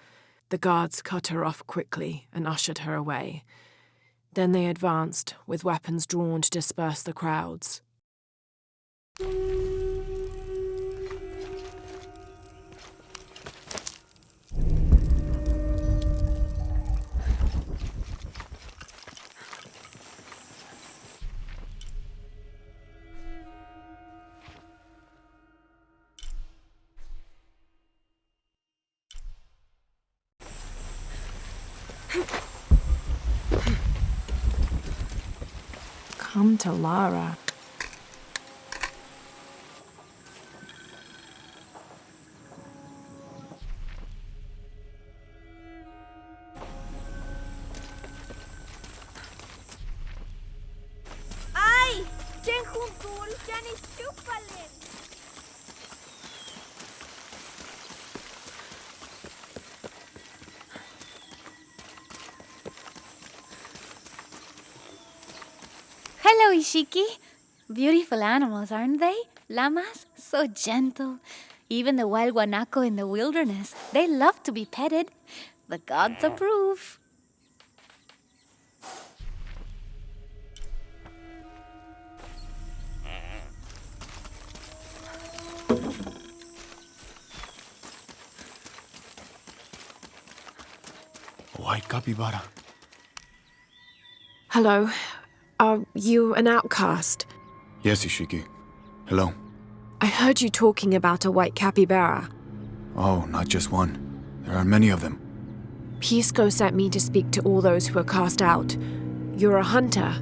A: The guards cut her off quickly and ushered her away. Then they advanced, with weapons drawn to disperse the crowds. Come to Lara.
T: Ay! Diyan juntul, diyan istupalin.
J: Hello, Ishiki. Beautiful animals, aren't they? Llamas, so gentle. Even the wild guanaco in the wilderness, they love to be petted. The gods approve.
B: White capybara.
A: Hello. Are you an outcast?
B: Yes, Ishiki. Hello.
A: I heard you talking about a white capybara.
B: Oh, not just one.
U: There are many of them.
A: Pisco sent me to speak to all those who are cast out. You're a hunter.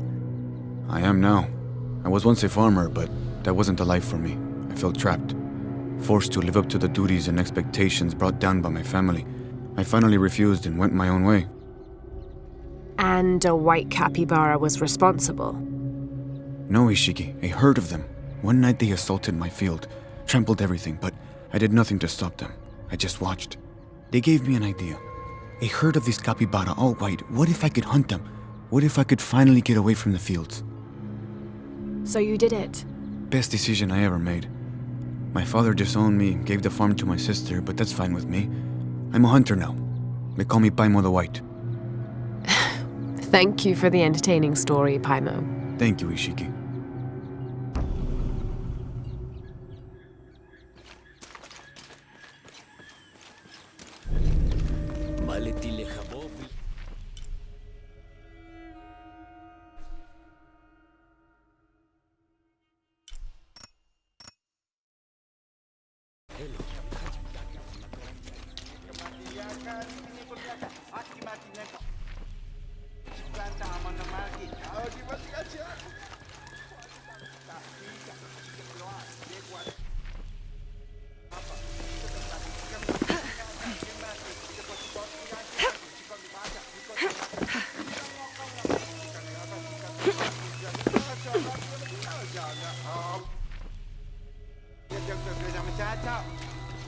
U: I am now. I was once a farmer, but that wasn't a life for me. I felt trapped. Forced to live up to the duties and expectations brought down by my family. I finally refused and went my own way.
A: And a white capybara was responsible.
U: No, Ishiki, a herd of them. One night they assaulted my field, trampled everything, but I did nothing to stop them. I just watched. They gave me an idea. A herd of these capybara, all white. What if I could hunt them? What if I could finally get away from the fields?
A: So you did it?
U: Best decision I ever made. My father disowned me, gave the farm to my sister, but that's fine with me. I'm a hunter now. They call me Paimo the White.
A: Thank you for the entertaining story, Paimo.
U: Thank you, Ishiki.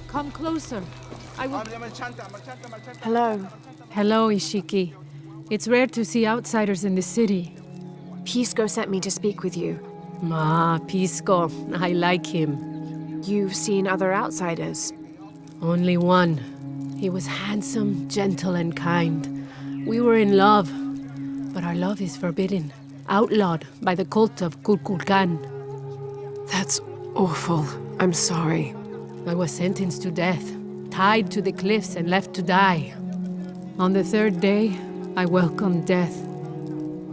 V: Come closer. I will...
A: Hello.
V: Hello, Ishiki. It's rare to see outsiders in the city.
A: Pisco sent me to speak with you.
V: Pisco. I like him.
A: You've seen other outsiders?
V: Only one. He was handsome, gentle, and kind. We were in love, but our love is forbidden, outlawed by the cult of Kukulkan.
A: That's awful. I'm sorry.
V: I was sentenced to death, tied to the cliffs and left to die. On the third day, I welcomed death.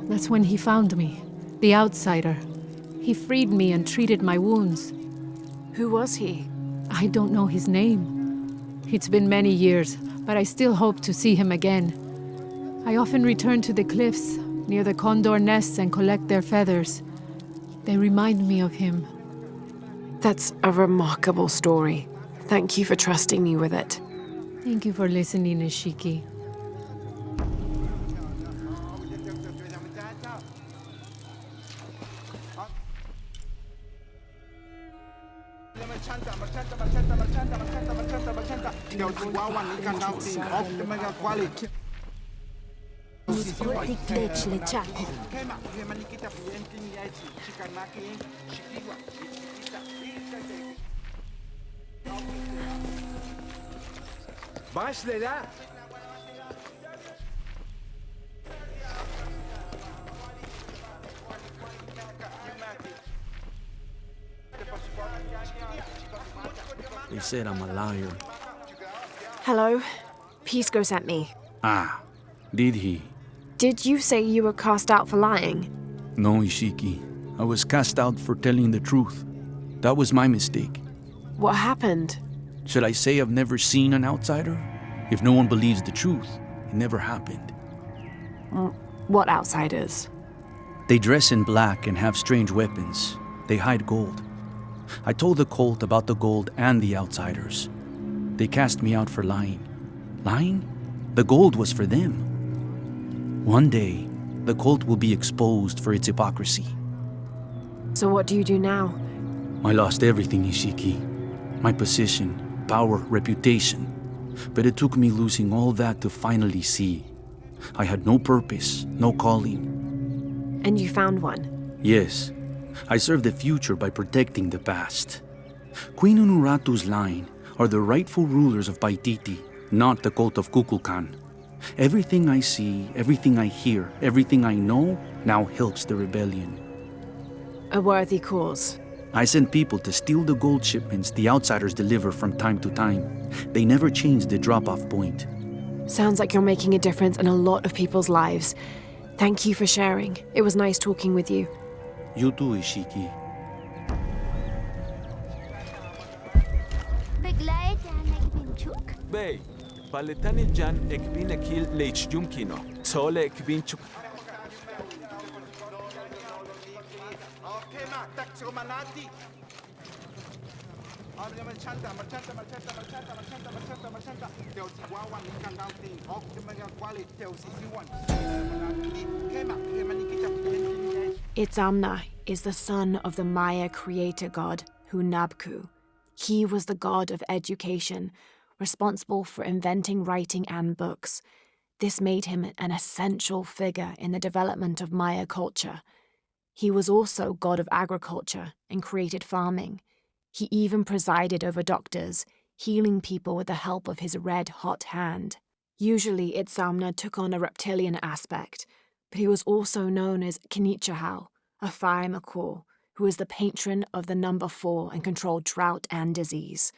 V: That's when he found me, the outsider. He freed me and treated my wounds.
A: Who was he?
V: I don't know his name. It's been many years, but I still hope to see him again. I often return to the cliffs, near the condor nests, and collect their feathers. They remind me of him.
A: That's a remarkable story. Thank you for trusting me with it.
V: Thank you for listening, Ishiki.
E: Başla.
K: They said I'm a liar.
A: Hello. Pisco sent me.
K: Ah, did he?
A: Did you say you were cast out for lying?
K: No, Ishiki. I was cast out for telling the truth. That was my mistake.
A: What happened?
K: Should I say I've never seen an outsider? If no one believes the truth, it never happened.
A: What outsiders?
K: They dress in black and have strange weapons. They hide gold. I told the cult about the gold and the outsiders. They cast me out for lying. Lying? The gold was for them. One day, the cult will be exposed for its hypocrisy.
A: So what do you do now?
K: I lost everything, Ishiki. My position, power, reputation. But it took me losing all that to finally see. I had no purpose, no calling.
A: And you found one?
K: Yes. I serve the future by protecting the past. Queen Unuratu's line are the rightful rulers of Paititi, not the cult of Kukulkan. Everything I see, everything I hear, everything I know now helps the rebellion.
A: A worthy cause.
K: I send people to steal the gold shipments the outsiders deliver from time to time. They never change the drop-off point.
A: Sounds like you're making a difference in a lot of people's lives. Thank you for sharing. It was nice talking with you.
K: You too, Ishiki.
E: Bay,
P: Paletan el jan ekbin ekil leich yumkino. Tole ekbin chuk.
A: Itzamna is the son of the Maya creator god Hunabku. He was the god of education, responsible for inventing writing and books. This made him an essential figure in the development of Maya culture. He was also god of agriculture and created farming. He even presided over doctors, healing people with the help of his red-hot hand. Usually, Itzamna took on a reptilian aspect, but he was also known as Kinichahau, a fire macaw, who is the patron of the number 4 and controlled drought and disease.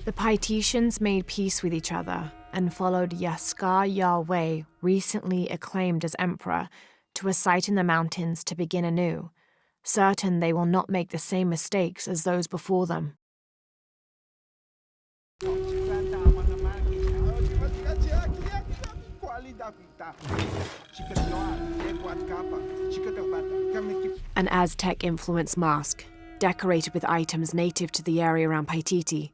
A: The Paititians made peace with each other and followed Yaskar Yahweh, recently acclaimed as emperor, to a site in the mountains to begin anew, certain they will not make the same mistakes as those before them. An Aztec-influenced mask, decorated with items native to the area around Paititi.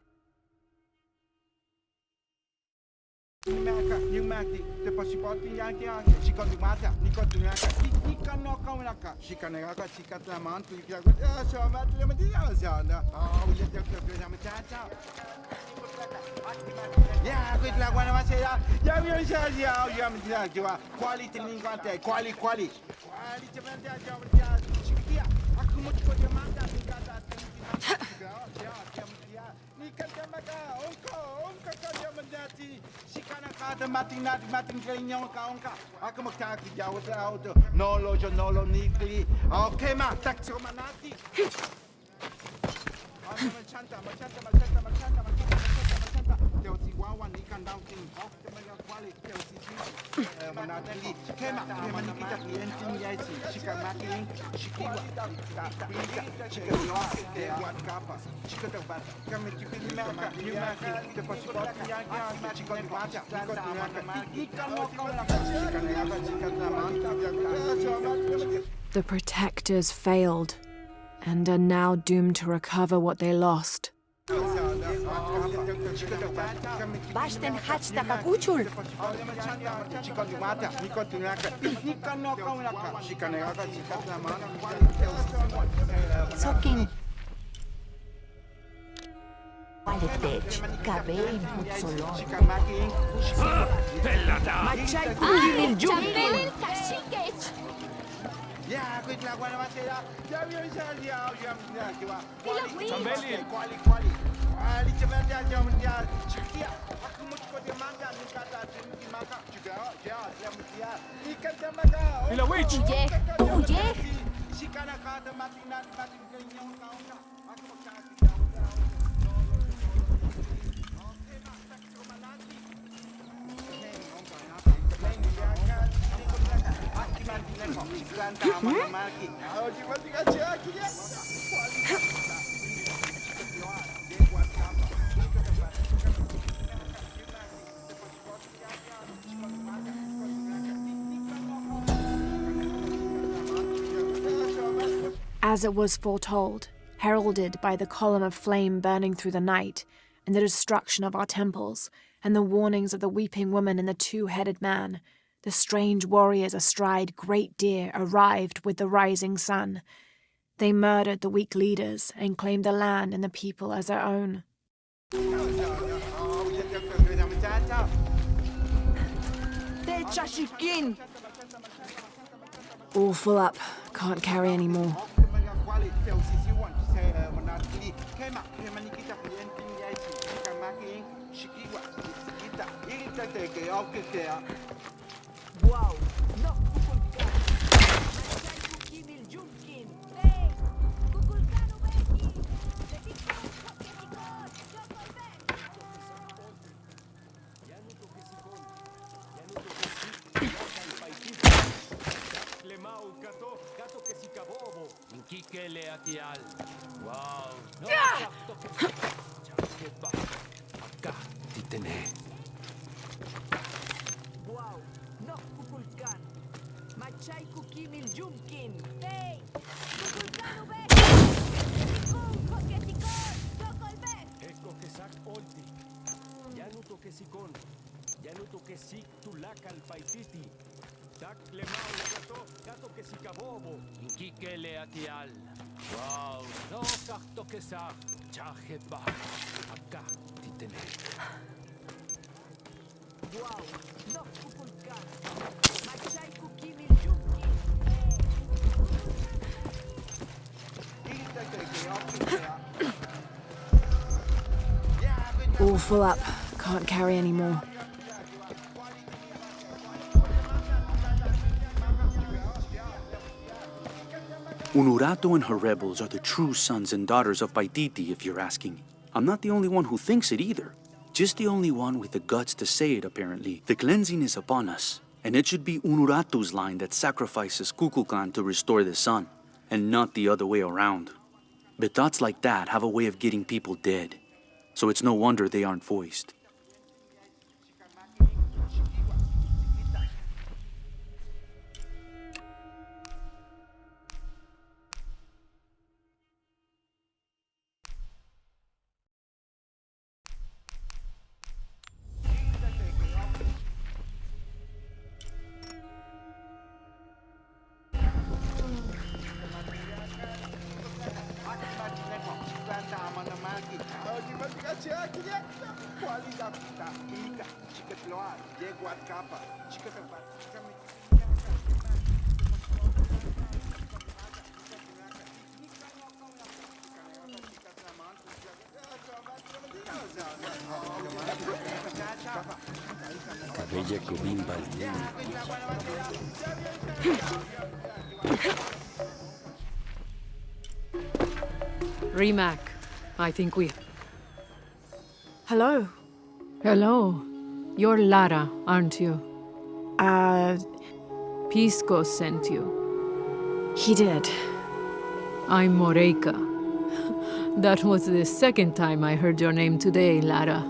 A: The protectors failed and are now doomed to recover what they lost.
R: Basten hachta kakuchul. Sokin. Paletech, Kabein, Putsolon. Machay Kukilil Jumil.
A: As it was foretold, heralded by the column of flame burning through the night, and the destruction of our temples, and the warnings of the weeping woman and the 2-headed man, the strange warriors astride great deer arrived with the rising sun. They murdered the weak leaders and claimed the land and the people as their own. All full up. Can't carry anymore.
R: Wow. No.
M: Inkikele atial. Wow. No,
H: Acá, titene.
R: Wow, no kukulkan. Machay kukimil jumkin. Hey, kukulkan ube. Sikon, kokesikon, dokolbe.
O: Eko kesak olti. Yanuto kesikon. Yanuto kesik tulakal paititi. Tak lemao gato kesikabobo.
M: Inkikele atial. Wow. No, kakto kesak. Chajeba.
H: Acá, titene.
R: Wow, no kukulkan. Machay kukimil jumkin.
A: All full up. Can't carry any more.
K: Unuratu and her rebels are the true sons and daughters of Paititi, if you're asking. I'm not the only one who thinks it either. Just the only one with the guts to say it, apparently. The cleansing is upon us, and it should be Unuratu's line that sacrifices Kukulkan to restore the sun, and not the other way around. But thoughts like that have a way of getting people dead, so it's no wonder they aren't voiced.
O: Cabella cubimba
V: Rimac, I think we...
A: Hello.
V: Hello. You're Lara, aren't you? Pisco sent you.
A: He did.
V: I'm Moreika. That was the second time I heard your name today, Lara.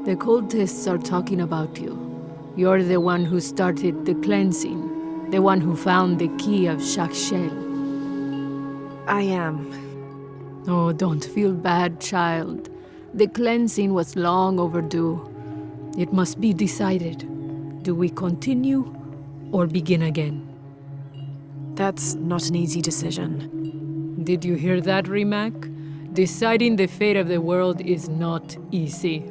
V: The cultists are talking about you. You're the one who started the cleansing, the one who found the key of Shakshel.
A: I am.
V: Oh, don't feel bad, child. The cleansing was long overdue. It must be decided. Do we continue or begin again?
A: That's not an easy decision.
V: Did you hear that, Rimac? Deciding the fate of the world is not easy.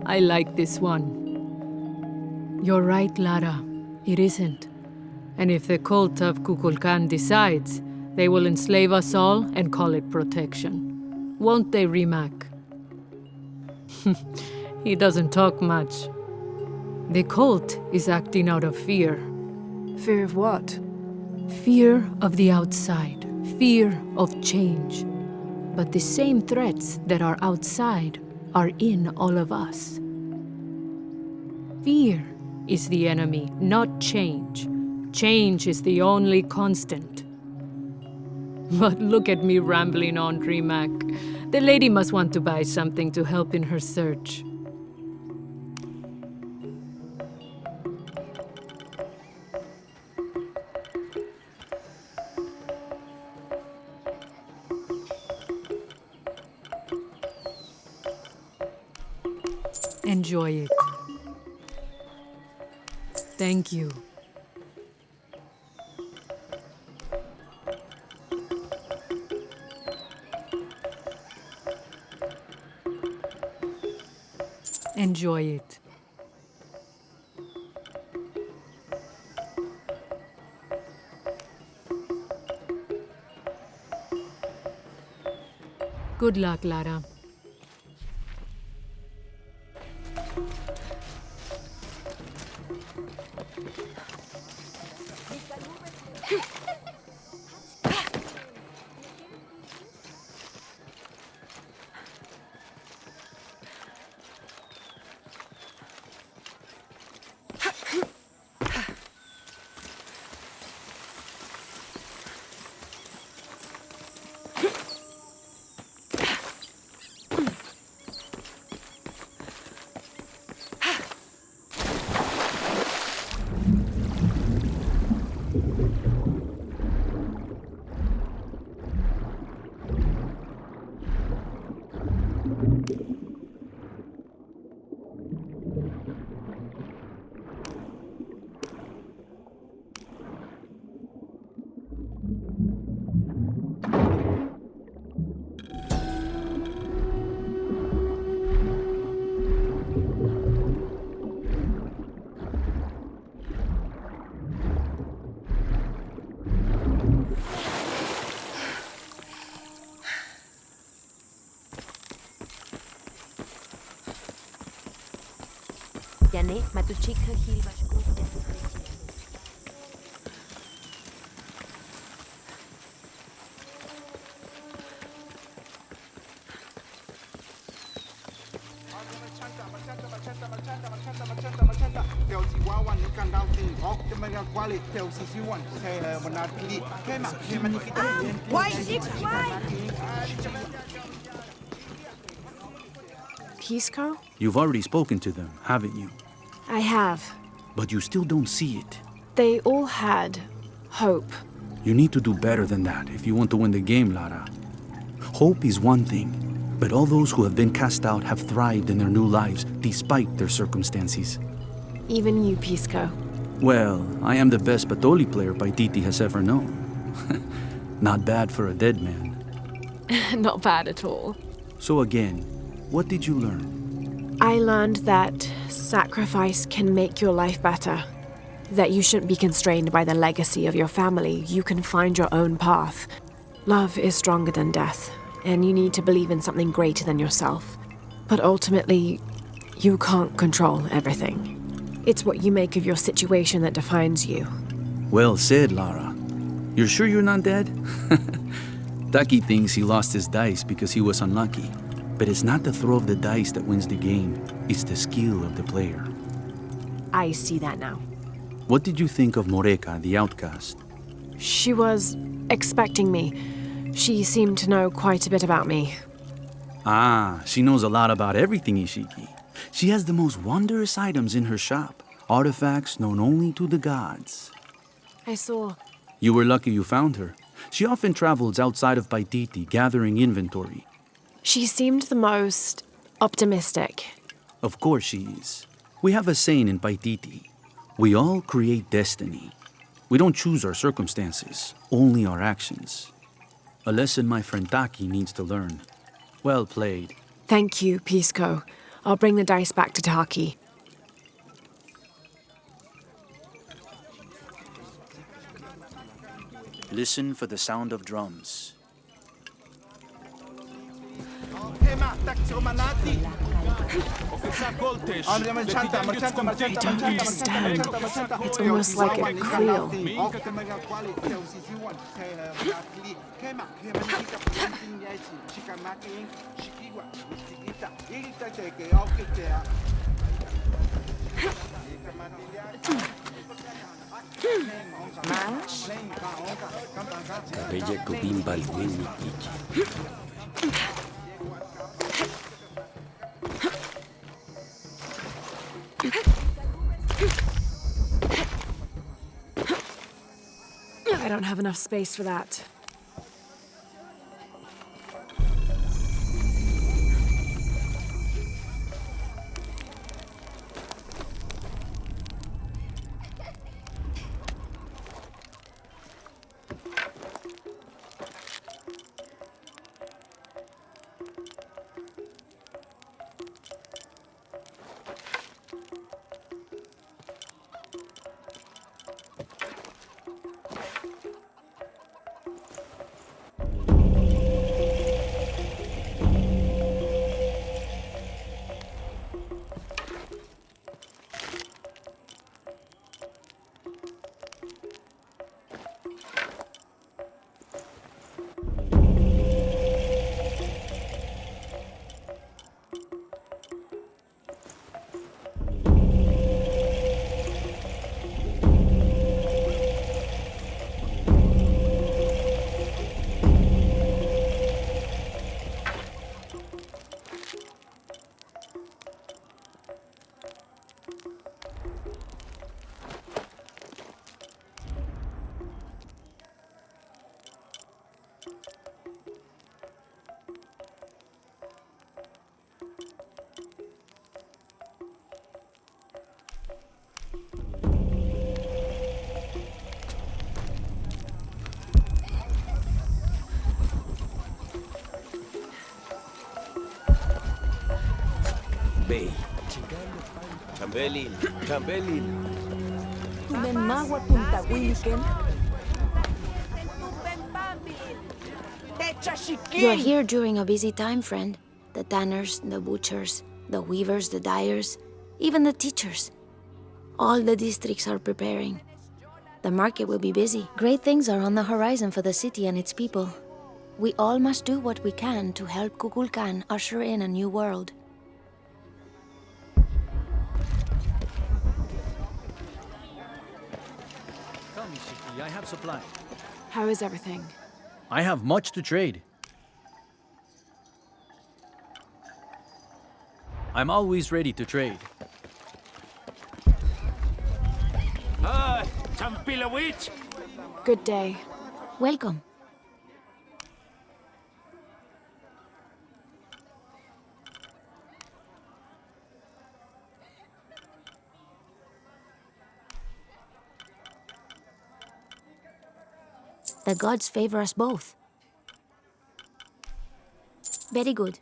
V: I like this one. You're right, Lara. It isn't. And if the cult of Kukulkan decides, they will enslave us all and call it protection. Won't they, Rimac? He doesn't talk much. The cult is acting out of fear.
A: Fear of what?
V: Fear of the outside. Fear of change. But the same threats that are outside are in all of us. Fear is the enemy, not change. Change is the only constant. But look at me rambling on, Rimac. The lady must want to buy something to help in her search. Enjoy it. Thank you. Enjoy it. Good luck, Lara.
G: Janet, matuchika hilbashkut.
A: Pisco?
K: You've already spoken to them, haven't you?
A: I have.
K: But you still don't see it.
A: They all had hope.
K: You need to do better than that if you want to win the game, Lara. Hope is one thing, but all those who have been cast out have thrived in their new lives despite their circumstances.
A: Even you, Pisco.
K: Well, I am the best Patoli player Paititi has ever known. Not bad for a dead man.
A: Not bad at all.
K: So again, what did you learn?
A: I learned that sacrifice can make your life better. That you shouldn't be constrained by the legacy of your family. You can find your own path. Love is stronger than death, and you need to believe in something greater than yourself. But ultimately, you can't control everything. It's what you make of your situation that defines you.
K: Well said, Lara. You're sure you're not dead? Taki thinks he lost his dice because he was unlucky. But it's not the throw of the dice that wins the game. It's the skill of the player.
A: I see that now.
K: What did you think of Moreka, the outcast?
A: She was expecting me. She seemed to know quite a bit about me.
K: Ah, she knows a lot about everything, Ishiki. She has the most wondrous items in her shop. Artifacts known only to the gods.
A: I saw.
K: You were lucky you found her. She often travels outside of Paititi, gathering inventory.
A: She seemed the most optimistic.
K: Of course she is. We have a saying in Paititi. We all create destiny. We don't choose our circumstances, only our actions. A lesson my friend Taki needs to learn. Well played.
A: Thank you, Pisco. I'll bring the dice back to Taki.
K: Listen for the sound of drums.
A: I don't understand. It's almost like a creel.
O: Kabeye kubimbal weni iki.
A: I don't have enough space for that.
O: Bay. Chambelin, Chambelin.
R: Tumen magwa tuntawiliken.
J: You're here during a busy time, friend. The tanners, the butchers, the weavers, the dyers, even the teachers. All the districts are preparing. The market will be busy. Great things are on the horizon for the city and its people. We all must do what we can to help Kukulkan usher in a new world.
K: Come, Ishiki, I have supply.
A: How is everything?
K: I have much to trade. I'm always ready to trade.
O: Champilawitch!
A: Good day.
J: Welcome. The gods favor us both. Very good.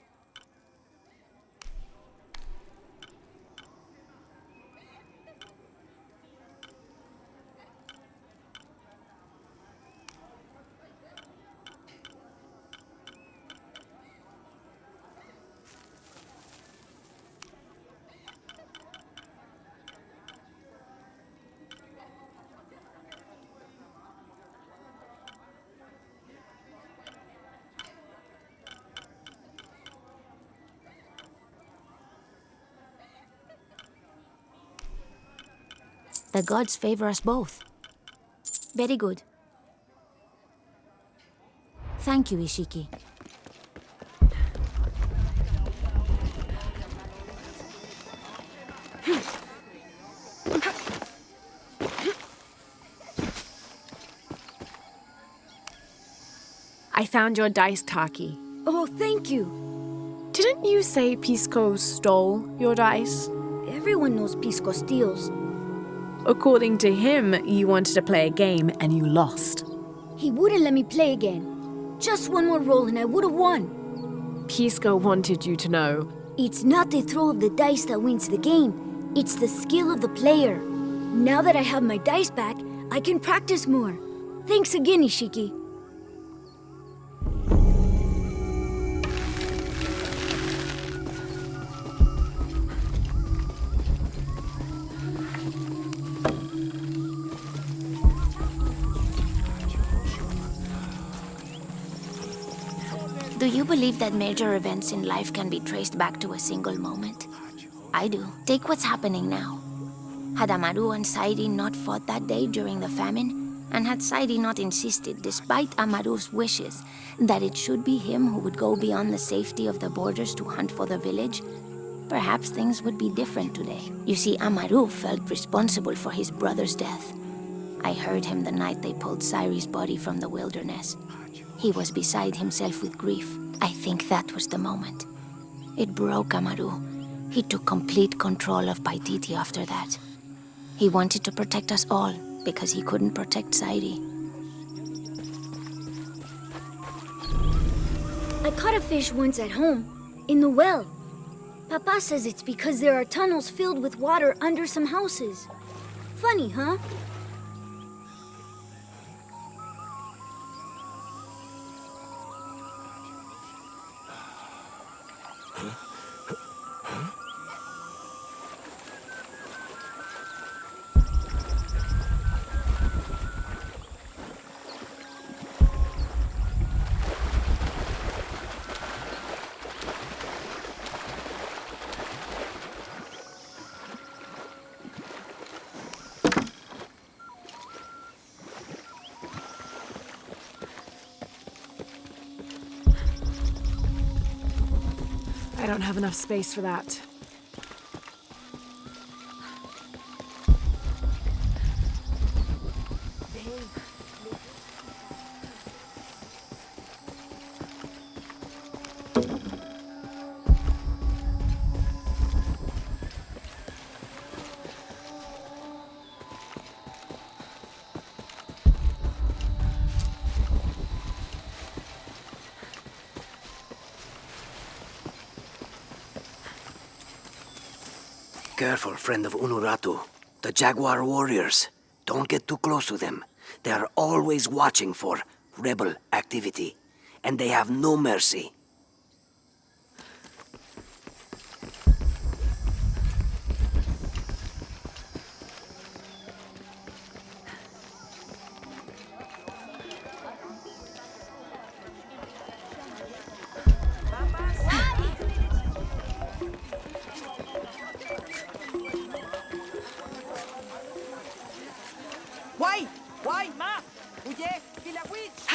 J: The gods favor us both. Very good. Thank you, Ishiki.
A: I found your dice, Taki.
T: Oh, thank you.
A: Didn't you say Pisco stole your dice?
T: Everyone knows Pisco steals.
A: According to him, you wanted to play a game and you lost.
T: He wouldn't let me play again. Just one more roll and I would have won.
A: Pisco wanted you to know.
T: It's not the throw of the dice that wins the game. It's the skill of the player. Now that I have my dice back, I can practice more. Thanks again, Ishiki.
J: Do you believe that major events in life can be traced back to a single moment? I do. Take what's happening now. Had Amaru and Sairi not fought that day during the famine, and had Sairi not insisted, despite Amaru's wishes, that it should be him who would go beyond the safety of the borders to hunt for the village, perhaps things would be different today. You see, Amaru felt responsible for his brother's death. I heard him the night they pulled Sairi's body from the wilderness. He was beside himself with grief. I think that was the moment. It broke Amaru. He took complete control of Paititi after that. He wanted to protect us all because he couldn't protect Sairi.
T: I caught a fish once at home, in the well. Papa says it's because there are tunnels filled with water under some houses. Funny, huh?
A: I don't have enough space for that.
H: Careful, friend of Unuratu. The Jaguar warriors. Don't get too close to them. They are always watching for rebel activity. And they have no mercy.
R: Why, ma? Huye, Pilawitz!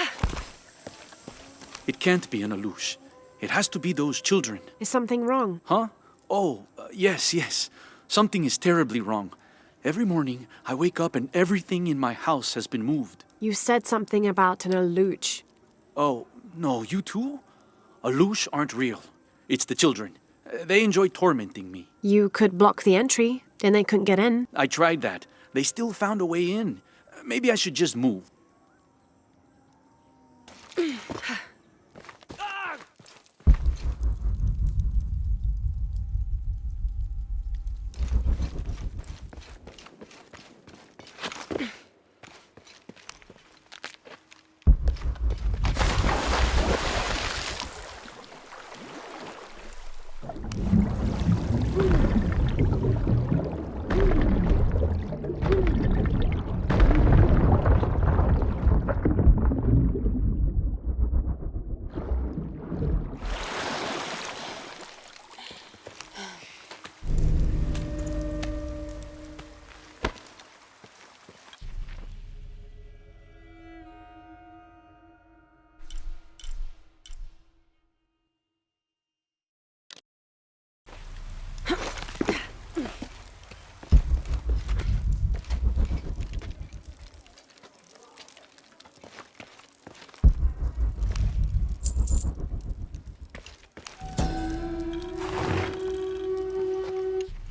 K: It can't be an Alush. It has to be those children.
A: Is something wrong?
K: Huh? Oh, yes. Something is terribly wrong. Every morning, I wake up and everything in my house has been moved.
A: You said something about an Aluch.
K: Oh, no, you too? Alush aren't real. It's the children. They enjoy tormenting me.
A: You could block the entry, then they couldn't get in.
K: I tried that. They still found a way in. Maybe I should just move.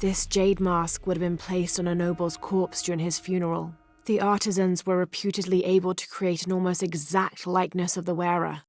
A: This jade mask would have been placed on a noble's corpse during his funeral. The artisans were reputedly able to create an almost exact likeness of the wearer.